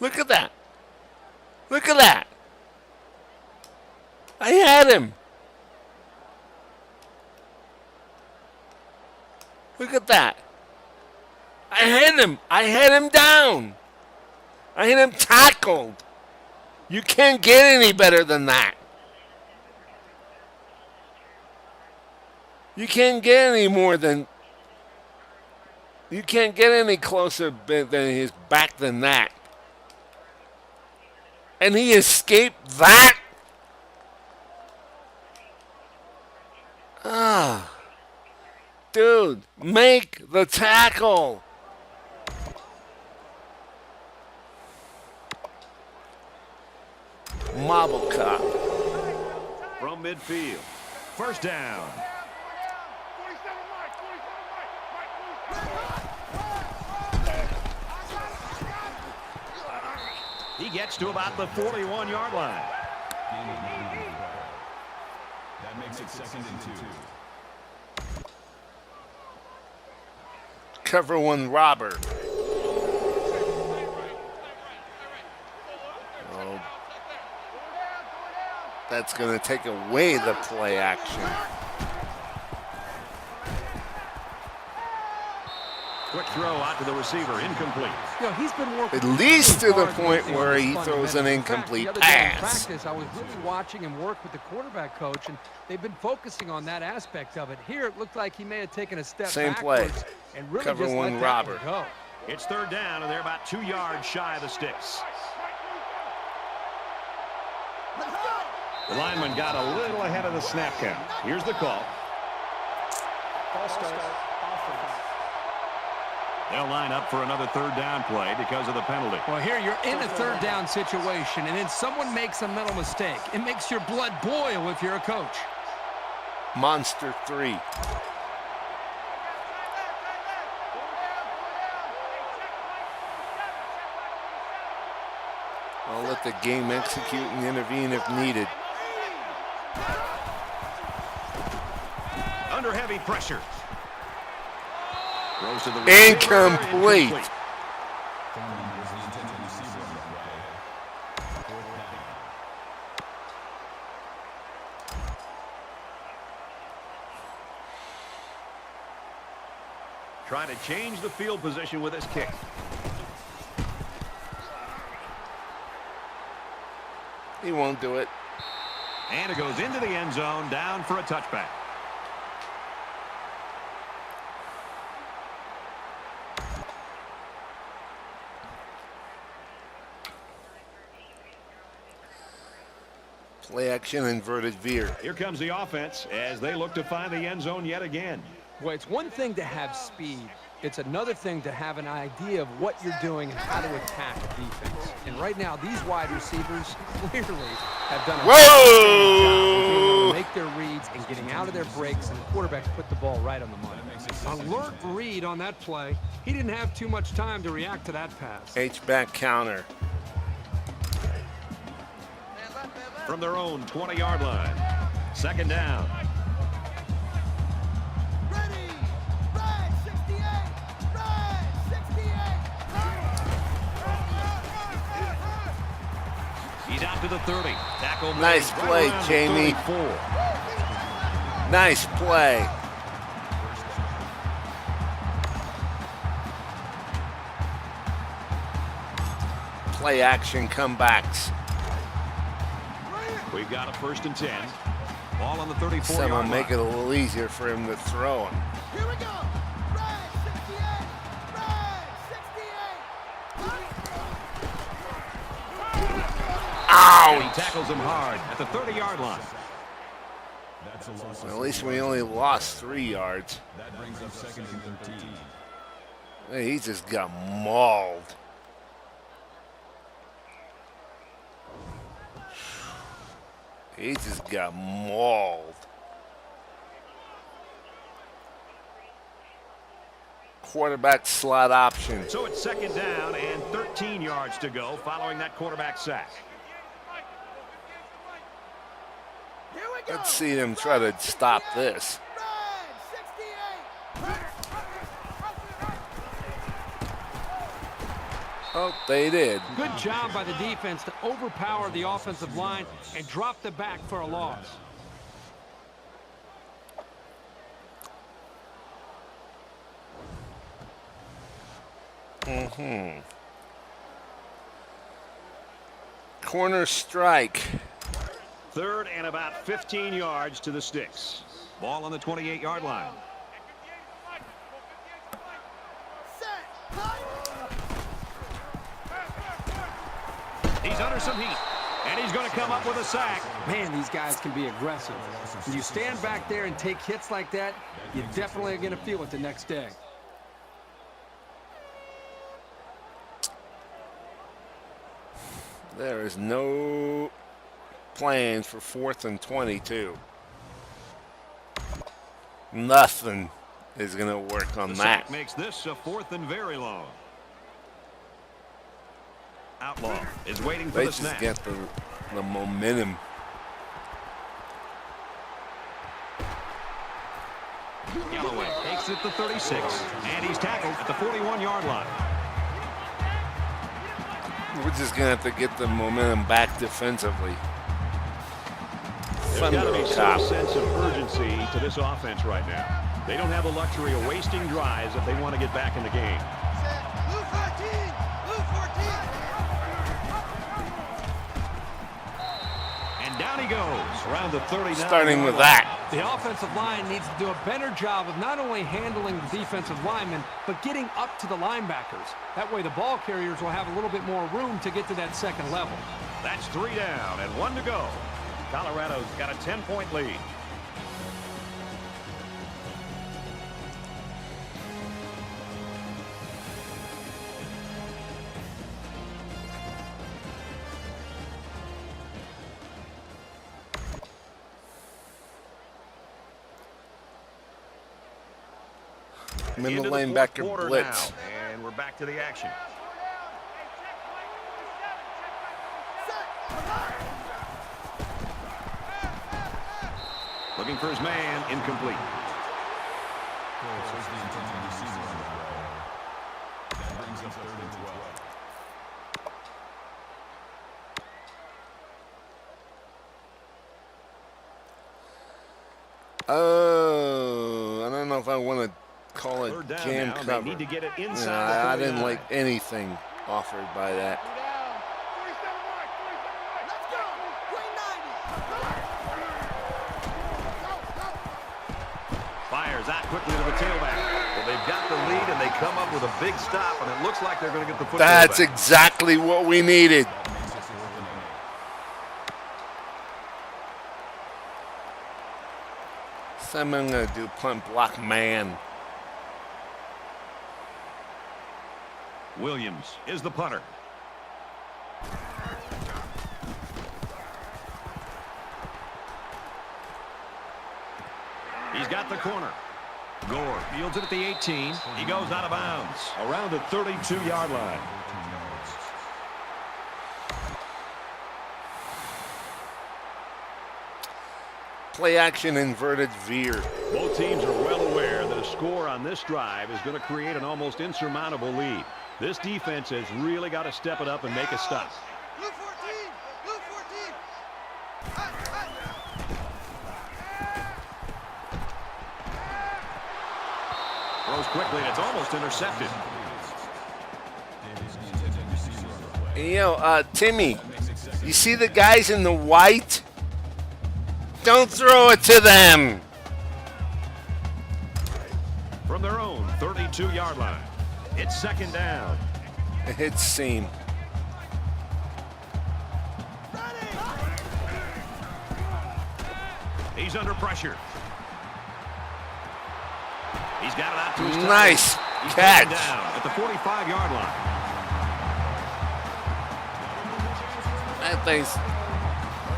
Look at that. Look at that. I had him. Look at that. I hit him. I had him down. I had him tackled. You can't get any better than that. You can't get any more than... You can't get any closer than his back than that. And he escaped that? Ah. Dude, make the tackle. Marble cop. from midfield. First down. He gets to about the 41-yard line. That makes it 2nd and 2. Cover one, Robert. Oh, that's going to take away the play action. Quick throw out to the receiver, incomplete. You know, he's been working At least to the hard point lately where on he his throws an fundamentals. In fact, incomplete the other day in pass. practice, I was really watching him work with the quarterback coach, and they've been focusing on that aspect of it. Here, it looked like he may have taken a step Same play. backwards and really Cover just one, let that Robert. one go. It's third down, and they're about 2 yards shy of the sticks. The lineman got a little ahead of the snap count. Here's the call. They'll line up for another third down play because of the penalty. Well, here you're in a third down situation, and then someone makes a mental mistake. It makes your blood boil if you're a coach. Monster 3. I'll let the game execute and intervene if needed. Under heavy pressure. Throws to the Incomplete. Trying to change the field position with his kick. He won't do it. And it goes into the end zone, down for a touchback. Play action, inverted veer. Here comes the offense as they look to find the end zone yet again. Well, it's one thing to have speed. It's another thing to have an idea of what you're doing and how to attack a defense. And right now, these wide receivers clearly have done a good job of make their reads and getting out of their breaks, and the quarterback put the ball right on the money. Alert read on that play. He didn't have too much time to react to that pass. H-back counter. From their own 20-yard line. Second down. Ready! Red 68! Red 68! He's out to the 30. Tackle made Nice right play, around the Jamie. 34. Nice play. Play action comebacks. We've got a 1st and 10. Ball on the 34-yard Someone line. make it a little easier for him to throw him. Here we go! Red 68! Red 68! And he Ouch! tackles him hard at the 30-yard line. That's a loss. At least we only lost 3 yards. That brings up 2nd and 13. Hey, he just got mauled. He just got mauled. Quarterback slot option. So it's 2nd down and 13 yards to go following that quarterback sack. Here we go! Let's see them try to stop this. Red 68! Oh, they did. Good job by the defense to overpower the offensive line and drop the back for a loss. Corner strike. 3rd and about 15 yards to the sticks. Ball on the 28-yard line. Set! High! He's under some heat, and he's going to come up with a sack. Man, these guys can be aggressive. When you stand back there and take hits like that, you definitely are going to feel it the next day. There is no plans for 4th and 22. Nothing is going to work on that. Sack makes this a 4th and very long. Outlaw is waiting for They the just snap. get the momentum. Galloway takes it to 36, and he's tackled at the 41-yard line. We're just going to have to get the momentum back defensively. There's got to be some sense of urgency to this offense right now. They don't have the luxury of wasting drives if they want to get back in the game. Blue 14! Blue 14! And down he goes around the 39. Starting with that. The offensive line needs to do a better job of not only handling the defensive linemen, but getting up to the linebackers. That way the ball carriers will have a little bit more room to get to that second level. That's 3 down and 1 to go. Colorado's got a 10-point lead. Middle Into the fourth linebacker quarter blitz. now, and we're back to the action. Looking for his man, incomplete. Says the intended receiver on the play. That brings up 3rd and 12. Oh, I don't know if I want to call it 3rd down jam now, and cover. they need to get it inside Yeah, the I didn't 39. like anything offered by that. Let's go! Green 90! Fires out quickly to the tailback. Well, they've got the lead, and they come up with a big stop, and it looks like they're going to get the football That's back. exactly what we needed. Makes it 4th and 8. So I'm going to do punt block man. Williams is the punter. He's got the corner. Gore fields it at the 18. He goes out of bounds around the 32-yard line. 14 yards. Play action inverted veer. Both teams are well aware that a score on this drive is going to create an almost insurmountable lead. This defense has really got to step it up and make a stop. Blue 14! Blue 14! Throws quickly, and it's almost intercepted. Davis, the intended receiver on the play. You know, Timmy, you see the guys in the white? Don't throw it to them. From their own 32-yard line. It's 2nd down. It hits seam. He's under pressure. He's got it out to his tight Nice end. He's catch. taken down at the 45-yard line.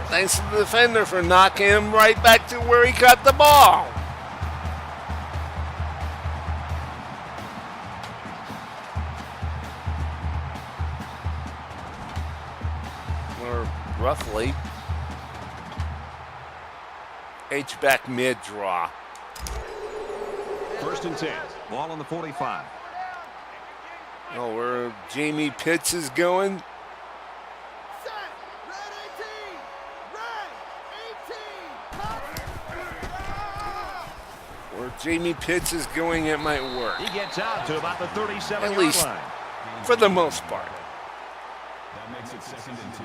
Thanks to the defender for knocking him right back to where he caught the ball. Or roughly. H-back mid draw. 1st and 10. Ball on the 45. Oh, where Jamie Pitts is going. Set! Red 18! Red 18! Where Jamie Pitts is going, it might work. He gets out to about the 37-yard At least line. for the most part. That makes it 2nd and 2.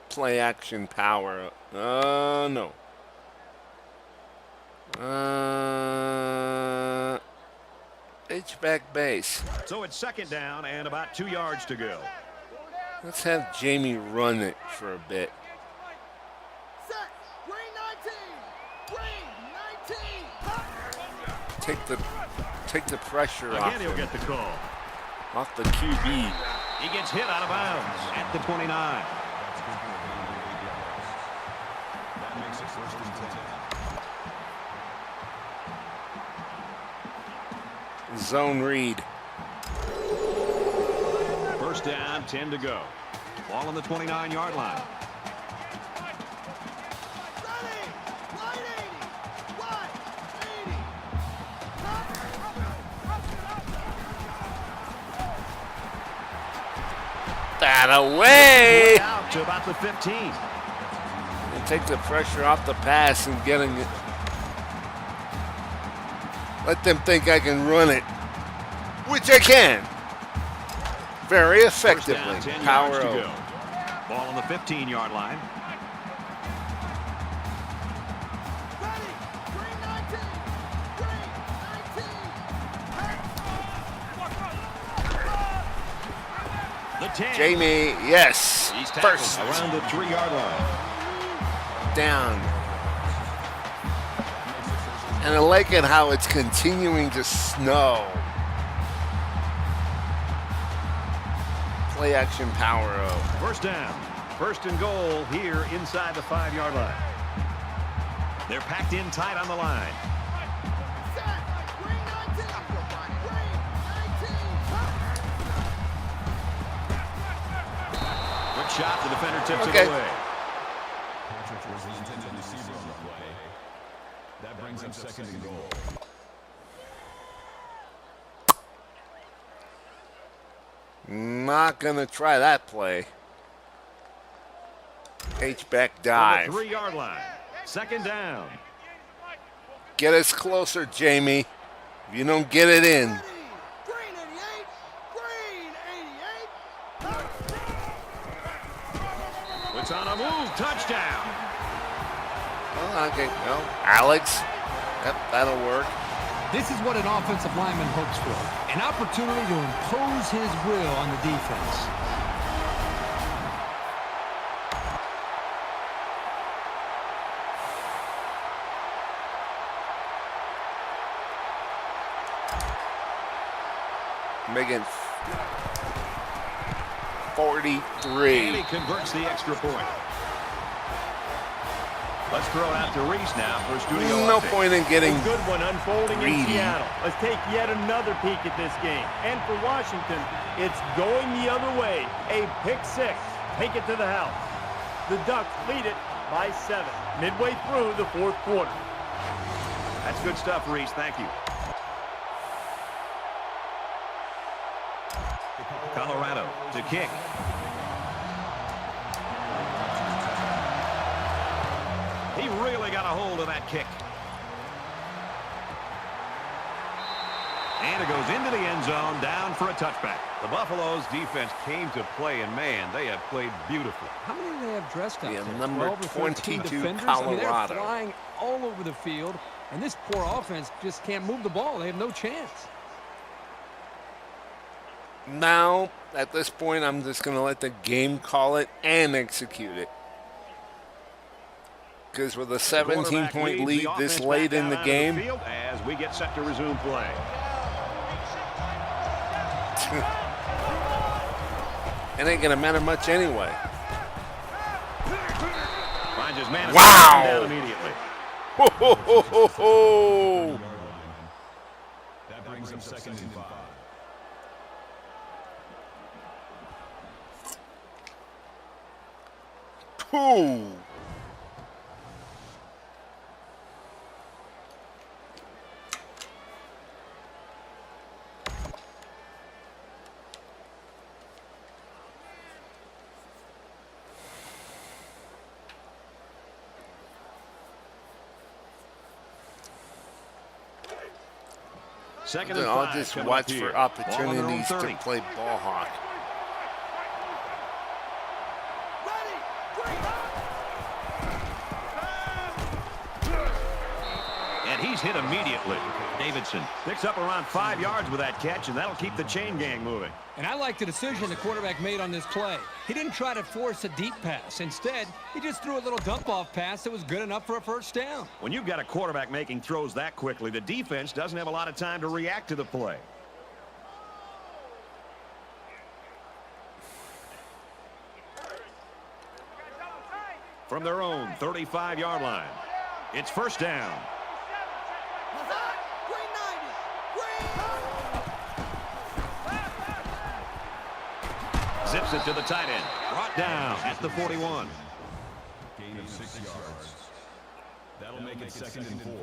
Play action power. No. H-back base. So it's 2nd down and about 2 yards to go. Let's have Jamie run it for a bit. Set! Green 19! Green 19! Take the take the pressure off Again, he'll get the call. Off the QB. He gets hit out of bounds at the 29. That's good for the 8 yards. That makes it first and 10. Zone read. First down, 10 to go. Ball on the 29-yard line. Ready! Wide 80! Wide 80! That away. Out to about the 15. And take the pressure off the pass and getting it. Let them think I can run it, which I can. Very effectively. First down, 10 Power yards to over. go. Ball on the 15-yard line. Ready! Green 19! Green 19! The 10. Jamie, yes. He's tackled First around the 3-yard line. down. And I like it how it's continuing to snow. Play action power over. First down. First and goal here inside the 5-yard line. They're packed in tight on the line. Set! Green 19! Green 19! Good shot. The defender tips Okay. it away. Patrick was the intended receiver on the play. That brings up second and goal. Not gonna try that play. H-back From dive. the 3-yard line. Second down. Get us closer, Jamie. If you don't get it in. Ready! Green 88! Green 88! It's on a move. Touchdown. Oh, okay, well, Alex. Yep, that'll work. This is what an offensive lineman hopes for. An opportunity to impose his will on the defense. Making And 43. he converts the extra point. Let's throw it out to Reese now for studio No update. point in getting A good one unfolding in greedy. Seattle. Let's take yet another peek at this game. And for Washington, it's going the other way. A pick six. Take it to the house. The Ducks lead it by 7. Midway through the 4th quarter. That's good stuff, Reese. Thank you. Colorado to kick. He really got a hold of that kick. And it goes into the end zone, down for a touchback. The Buffaloes defense came to play, and man, they have played beautifully. How many do they have dressed up Yeah, there? number 12 or 13 22, defenders? I mean, they're Colorado. flying all over the field, and this poor offense just can't move the ball. They have no chance. Now, at this point, I'm just going to let the game call it and execute it. Because with a 17-point leads lead the this offense late back in the out onto game, field as we get set to resume play. it ain't going to matter much anyway. Finds his man. Wow. Down immediately. Ho, ho, ho, ho, ho. That brings up second and 5. Ooh. Second and I'll 5 just coming watch up here. for Ball on their own opportunities to 30. play ball hawk. Ready! Green! And he's He's hit immediately. Davidson picks up around 5 yards with that catch, and that'll keep the chain gang moving. And I like the decision the quarterback made on this play. He didn't try to force a deep pass. Instead, he just threw a little dump-off pass that was good enough for a first down. When you've got a quarterback making throws that quickly, the defense doesn't have a lot of time to react to the play. From their own 35-yard line, it's first down. Zips it to the tight end. Brought down at the 41. Gain of 6 yards. That'll make it 2nd and 4.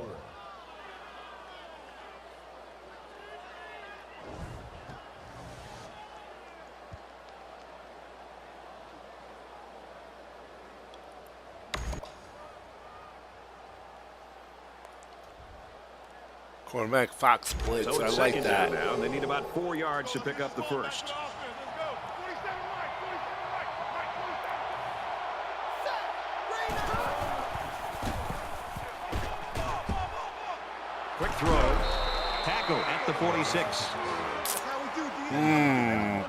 Quarterback Fox blitz. So I it's like second that. down now, and they need about 4 yards to pick up the first. Quick throw. Tackle at the 46.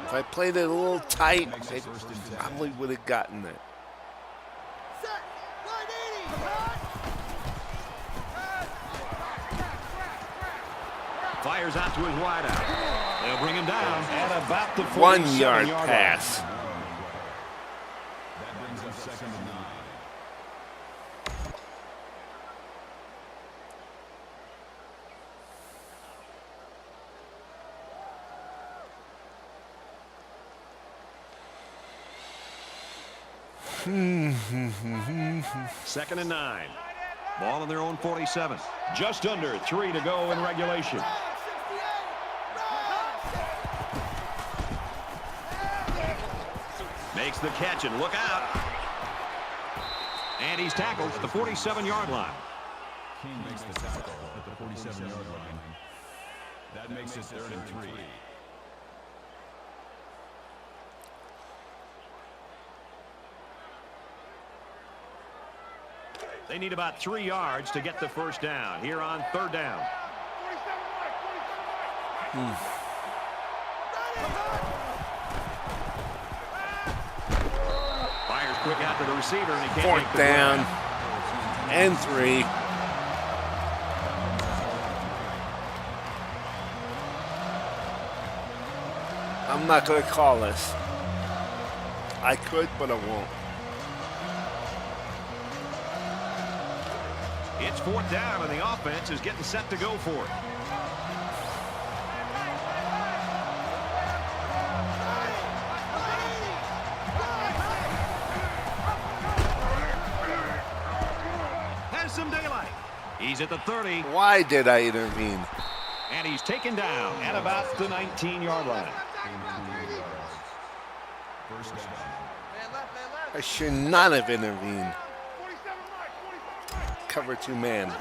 If I played it a little tight, they probably would have gotten it. Fires out to his wideout. They'll bring him down at about the 1 yard 47-yard pass. line. That brings up 2nd and 9. Second and 9. Ball on their own 47. Just under 3 to go in regulation. Makes the catch and look out. And he's tackled at the 47-yard line. King makes the tackle at the 47-yard line. That makes it 3rd and 3. They need about 3 yards to get the first down here on 3rd down. Fires quick out to the receiver, and he can't make 4th the down play. and 3. I'm not going to call this. I could, but I won't. It's 4th down, and the offense is getting set to go for it. Has some daylight. He's at the 30, Why did I intervene? and he's taken down at about the 19-yard line. First down. I should not have intervened. Cover 2 man.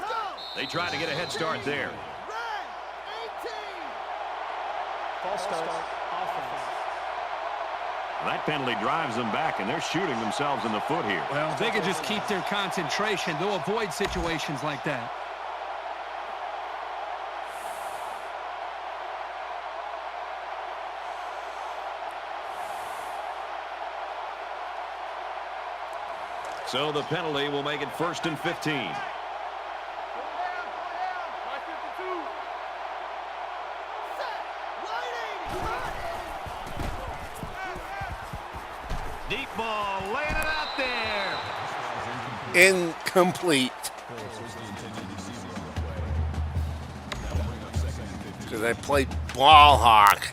They try to get a head start there. That penalty drives them back, and they're shooting themselves in the foot here. Well, if they could just keep their concentration, they'll avoid situations like that. So the penalty will make it 1st and 15. Deep ball, laying it out there. Incomplete. Because I played ball hawk.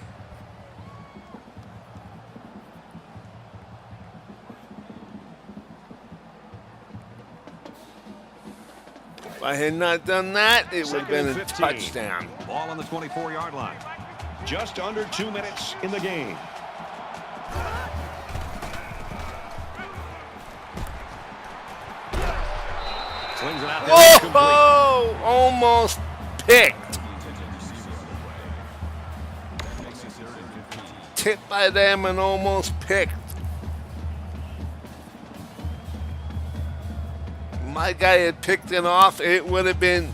If I had not done that, it would have been a 15. touchdown. Ball on the 24-yard line. Just under 2 minutes in the game. Slings it out there. Whoa! Almost picked. Tipped by them and almost picked. My guy had picked it off. It would have been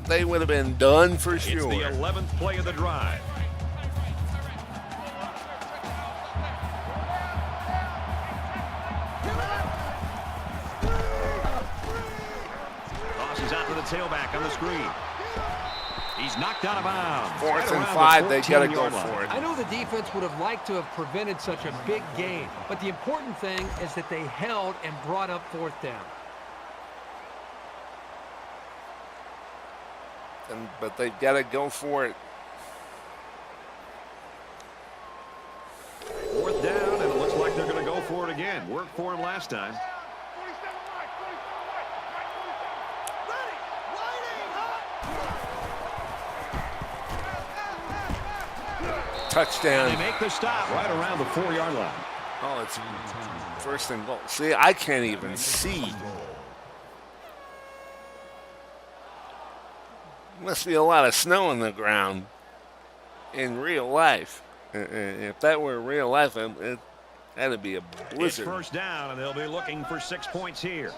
they would have been done for It's sure. the 11th play of the drive. Tosses out to the tailback on the screen. He's knocked out of bounds. 4th and around 5, the they got to go 14-yard line. for it. I know the defense would have liked to have prevented such a big gain, but the important thing is that they held and brought up 4th down. But they've got to go for it. 4th down, and it looks like they're going to go for it again. Worked for him last time. Touchdown. They make the stop right around the 4-yard line. Oh, it's 1st and goal. See, I can't even see. Must be a lot of snow on the ground in real life. If that were real life, that'd be a It's blizzard. 1st down, and they'll be looking for 6 points here.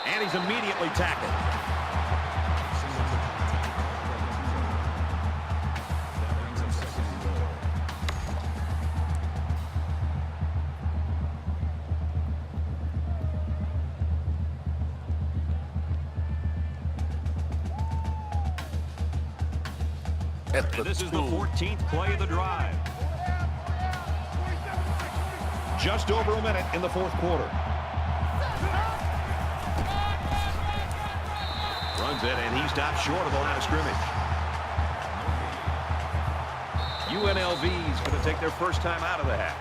And he's immediately tackled. At And the this is the 2. 14th play of the drive. Just over a minute in the 4th quarter. Runs it, and he stopped short of the line of scrimmage. UNLV's going to take their first time out of the half.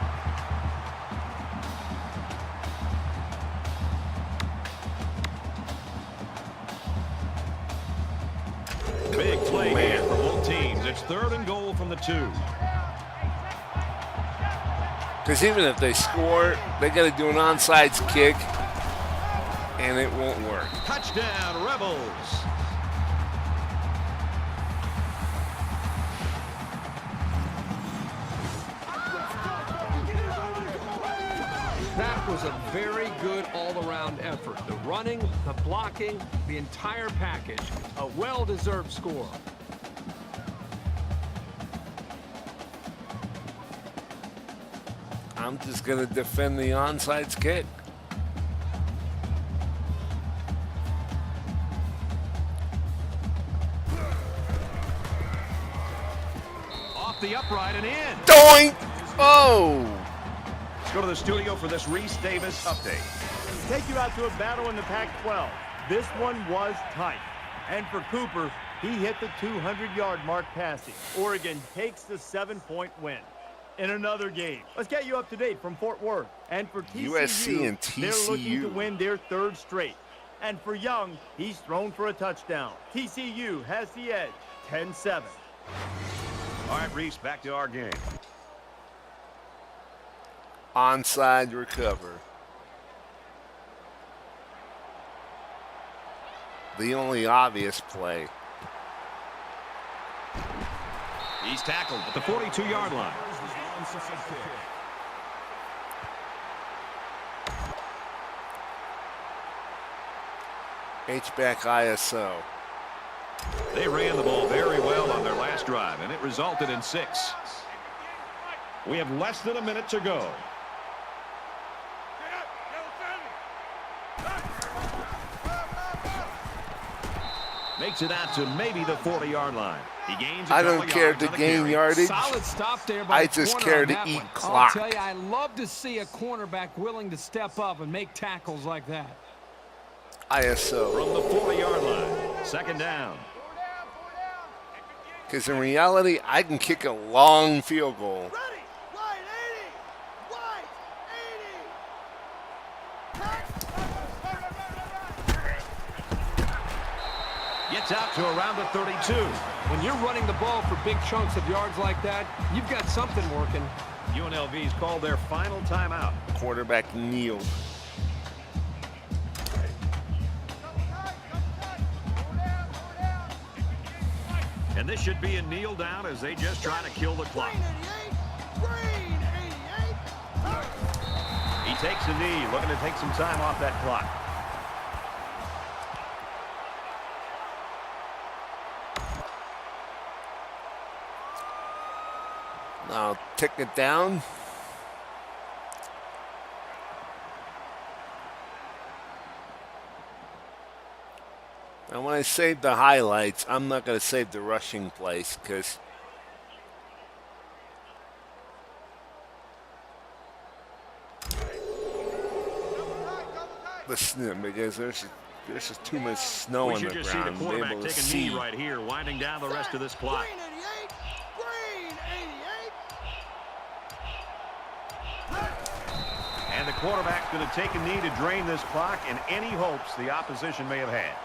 Big play here for both teams. It's 3rd and goal from the 2. Because even if they score, they got to do an onside kick, and it won't work. Touchdown, Rebels. That was a very good all-around effort. The running, the blocking, the entire package. A well-deserved score. I'm just going to defend the onside kick. Off the upright and in. Doink! Oh! Let's go to the studio for this Reese Davis update. Take you out to a battle in the Pac-12. This one was tight. And for Cooper, he hit the 200-yard mark passing. Oregon takes the 7-point win. In another game, let's get you up to date from Fort Worth. And for TCU, USC and they're looking to TCU. win their 3rd straight. And for Young, he's thrown for a touchdown. TCU has the edge, 10-7. All right, Reese, back to our game. Onside recover. The only obvious play. He's tackled at the 42-yard line. H-back ISO. They ran the ball very well on their last drive, and it resulted in 6. We have less than a minute to go. Makes it out to maybe the 40-yard line. He gains a I couple don't care yards to on the gain carry. yardage. Solid stop there by I the just corner care on to that eat one. clock. I'll tell you, I love to see a cornerback willing to step up and make tackles like that. ISO. From the 40-yard line, 2nd down. Because in reality, I can kick a long field goal. Ready. Wide 80. Gets out to around the 32. When you're running the ball for big chunks of yards like that, you've got something working. UNLV's called their final timeout. Quarterback kneeled. And this should be a kneel down as they just try to kill the clock. Green 88. Green 88. takes a knee, looking to take some time off that clock. Now tick it down. And when I save the highlights, I'm not going to save the rushing place because because there's just too much snow on the ground. We should just see the quarterback take a knee see. right here, winding down the rest of this clock. Green 88. Green 88. And the quarterback's going to take a knee to drain this clock and any hopes the opposition may have had.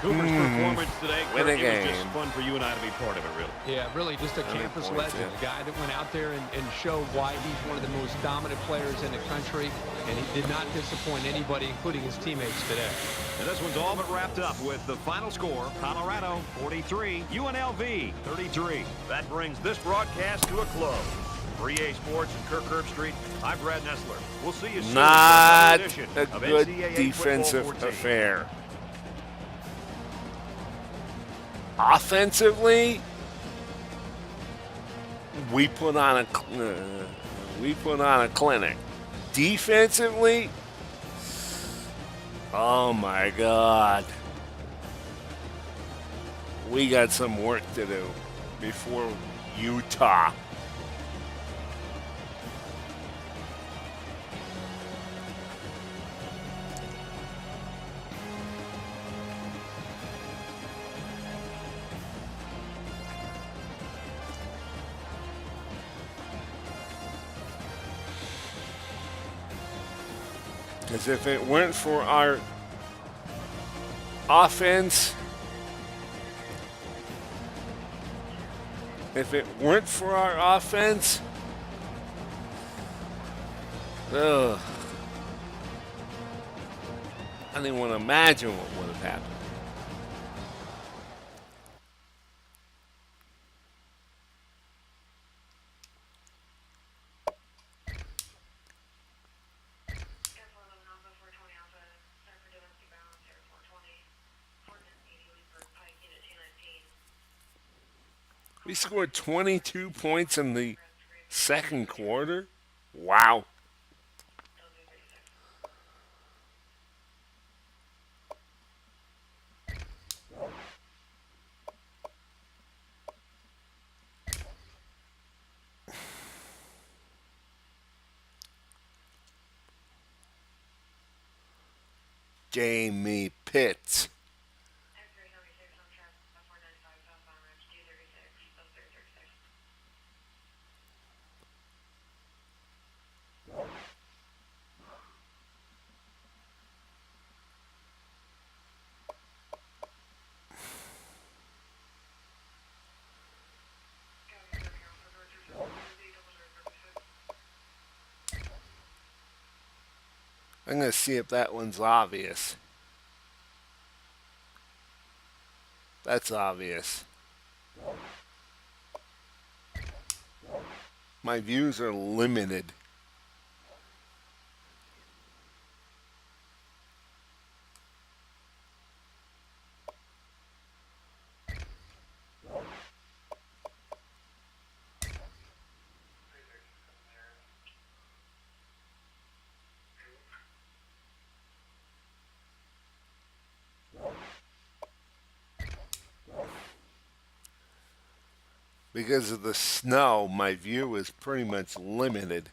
Cooper's performance today, Kirk, it was just fun for you and I to be part of it, really. Yeah, really just a campus legend, a guy that went out there and showed why he's one of the most dominant players in the country, and he did not disappoint anybody, including his teammates today. And this one's all but wrapped up with the final score, Colorado 43, UNLV 33. That brings this broadcast to a close. For EA Sports and Kirk Herbstreit, I'm Brad Nessler. We'll see you soon. Not for another edition a of good NCAA defensive Football 14. affair. Offensively, we put on a clinic. Defensively, oh my God, we got some work to do before Utah. Because if it weren't for our offense, ugh, I didn't want to imagine what would have happened. We scored 22 points in the second quarter. Wow. Jamie Pitts. I'm going to see if that one's obvious. That's obvious. My views are limited. Because of the snow, my view is pretty much limited.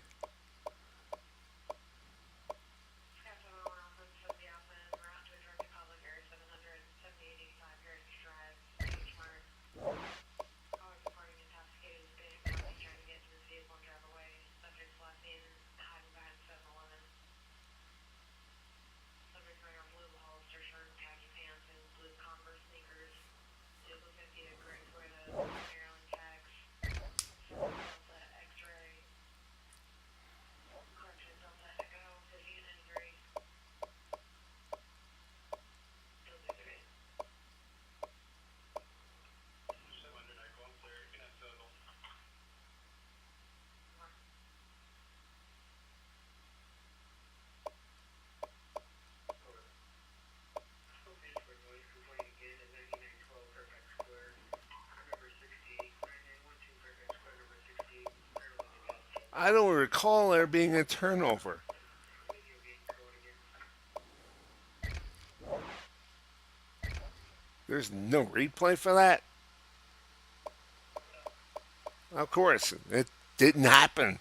I don't recall there being a turnover. There's no replay for that? Of course, it didn't happen.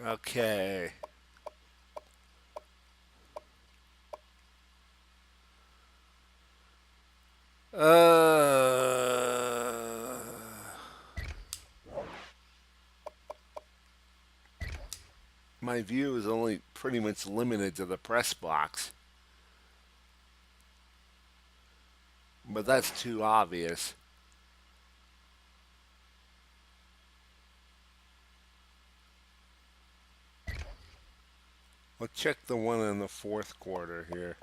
Okay. My view is only pretty much limited to the press box. But that's too obvious. We'll check the one in the fourth quarter here.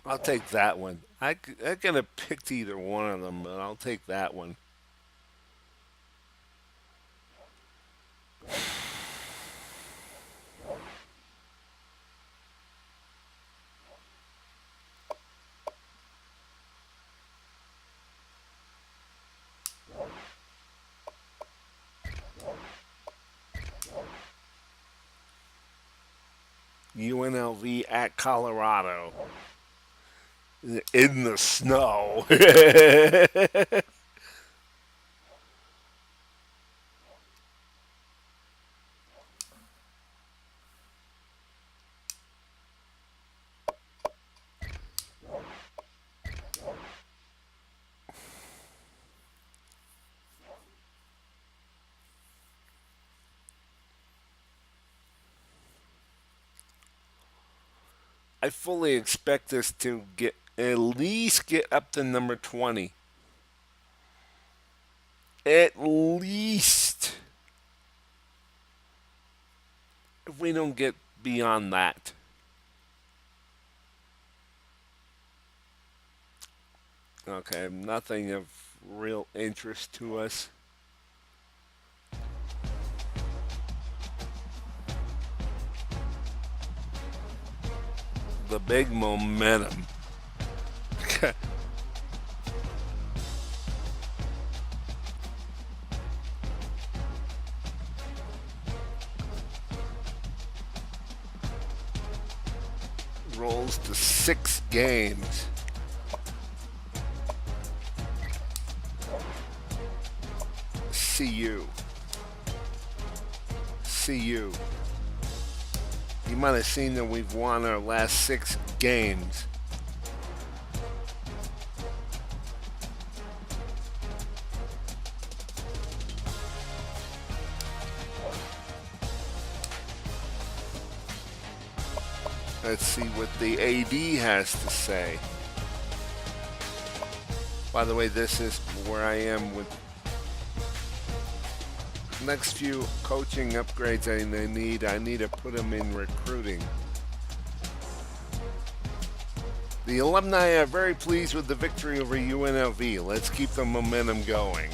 I'll take that one. I could have picked either one of them, but I'll take that one. UNLV at Colorado. In the snow. I fully expect this to at least get up to number 20. At least. If we don't get beyond that. Okay, nothing of real interest to us. The big momentum. Rolls to 6 games. See you. You might have seen that we've won our last 6 games. Let's see what the AD has to say. By the way, this is where I am with next few coaching upgrades I need to put them in recruiting. The alumni are very pleased with the victory over UNLV. Let's keep the momentum going.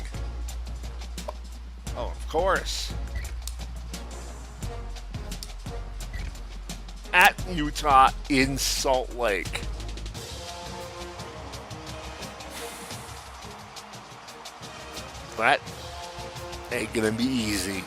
Oh, of course. At Utah in Salt Lake. That ain't gonna be easy.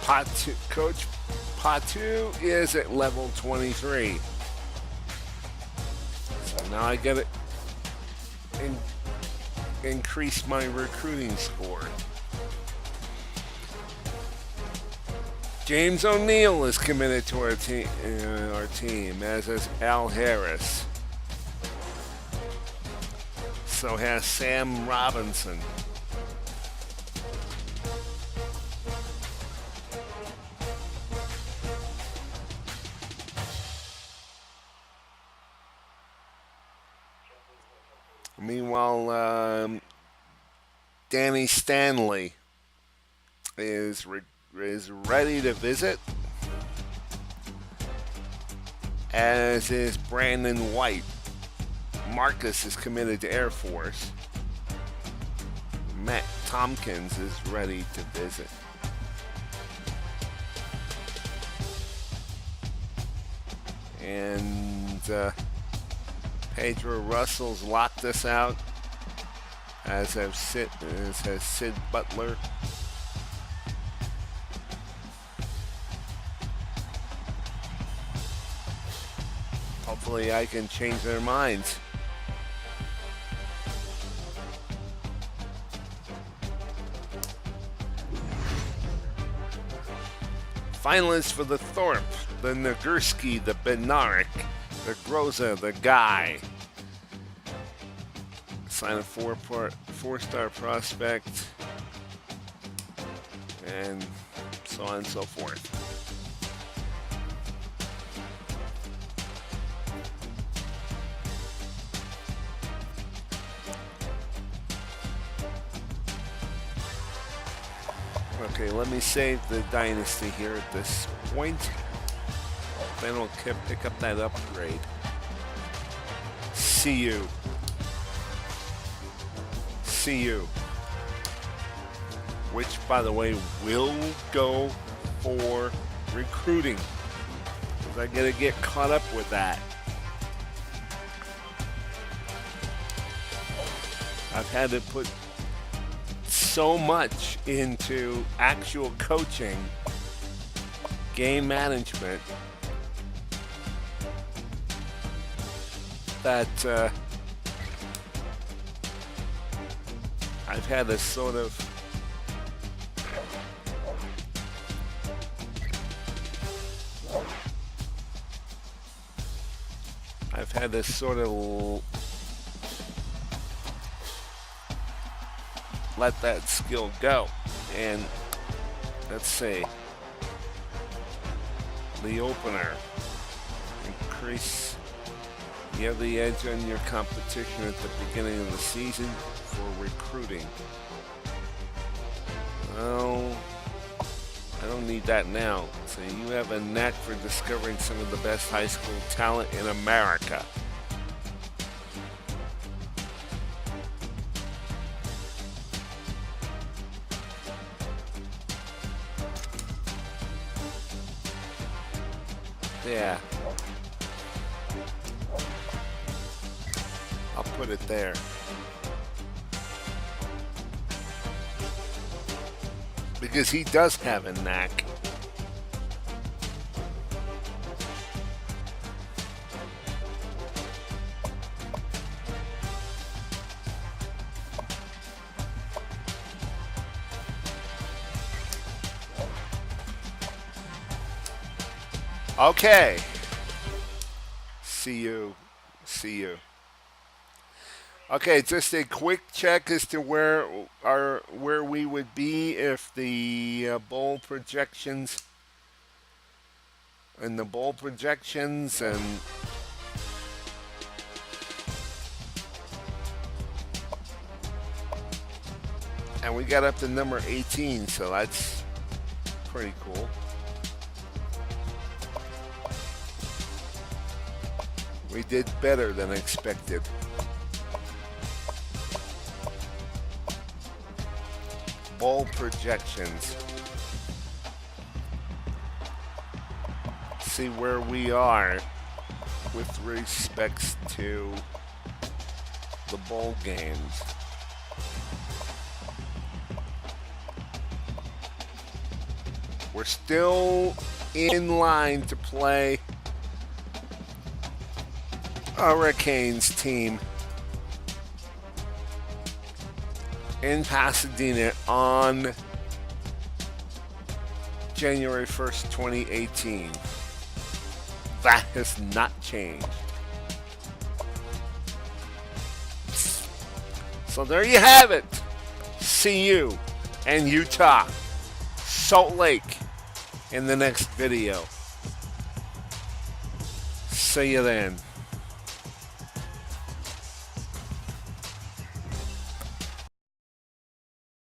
Coach Patu is at level 23. So now I gotta increase my recruiting score. James O'Neal is committed to our team, as is Al Harris. So has Sam Robinson. Meanwhile, Danny Stanley is ready to visit, as is Brandon White. Marcus is committed to Air Force. Matt Tompkins is ready to visit. And Pedro Russell's locked us out, as has Sid Butler. Hopefully I can change their minds. Finalists for the Thorpe, the Nagurski, the Bednarik, the Groza, the Guy. Sign a four-star prospect, and so on and so forth. Okay, let me save the dynasty here at this point. Then we'll pick up that upgrade. See you. Which, by the way, will go for recruiting, because I gotta get caught up with that. I've had to put so much into actual coaching, game management, that I've had to sort of let that skill go. And let's see, the opener, increase, you have the edge on your competition at the beginning of the season for recruiting. Well, I don't need that now. So you have a knack for discovering some of the best high school talent in America. Yeah. I'll put it there. Because he does have a knack. Okay. See you. Okay, just a quick check as to where we would be if the bowl projections and we got up to number 18, so that's pretty cool. We did better than expected. Bowl projections. See where we are with respects to the bowl games. We're still in line to play Hurricanes team in Pasadena on January 1st, 2018. That has not changed. So there you have it. CU and Utah, Salt Lake in the next video. See you then.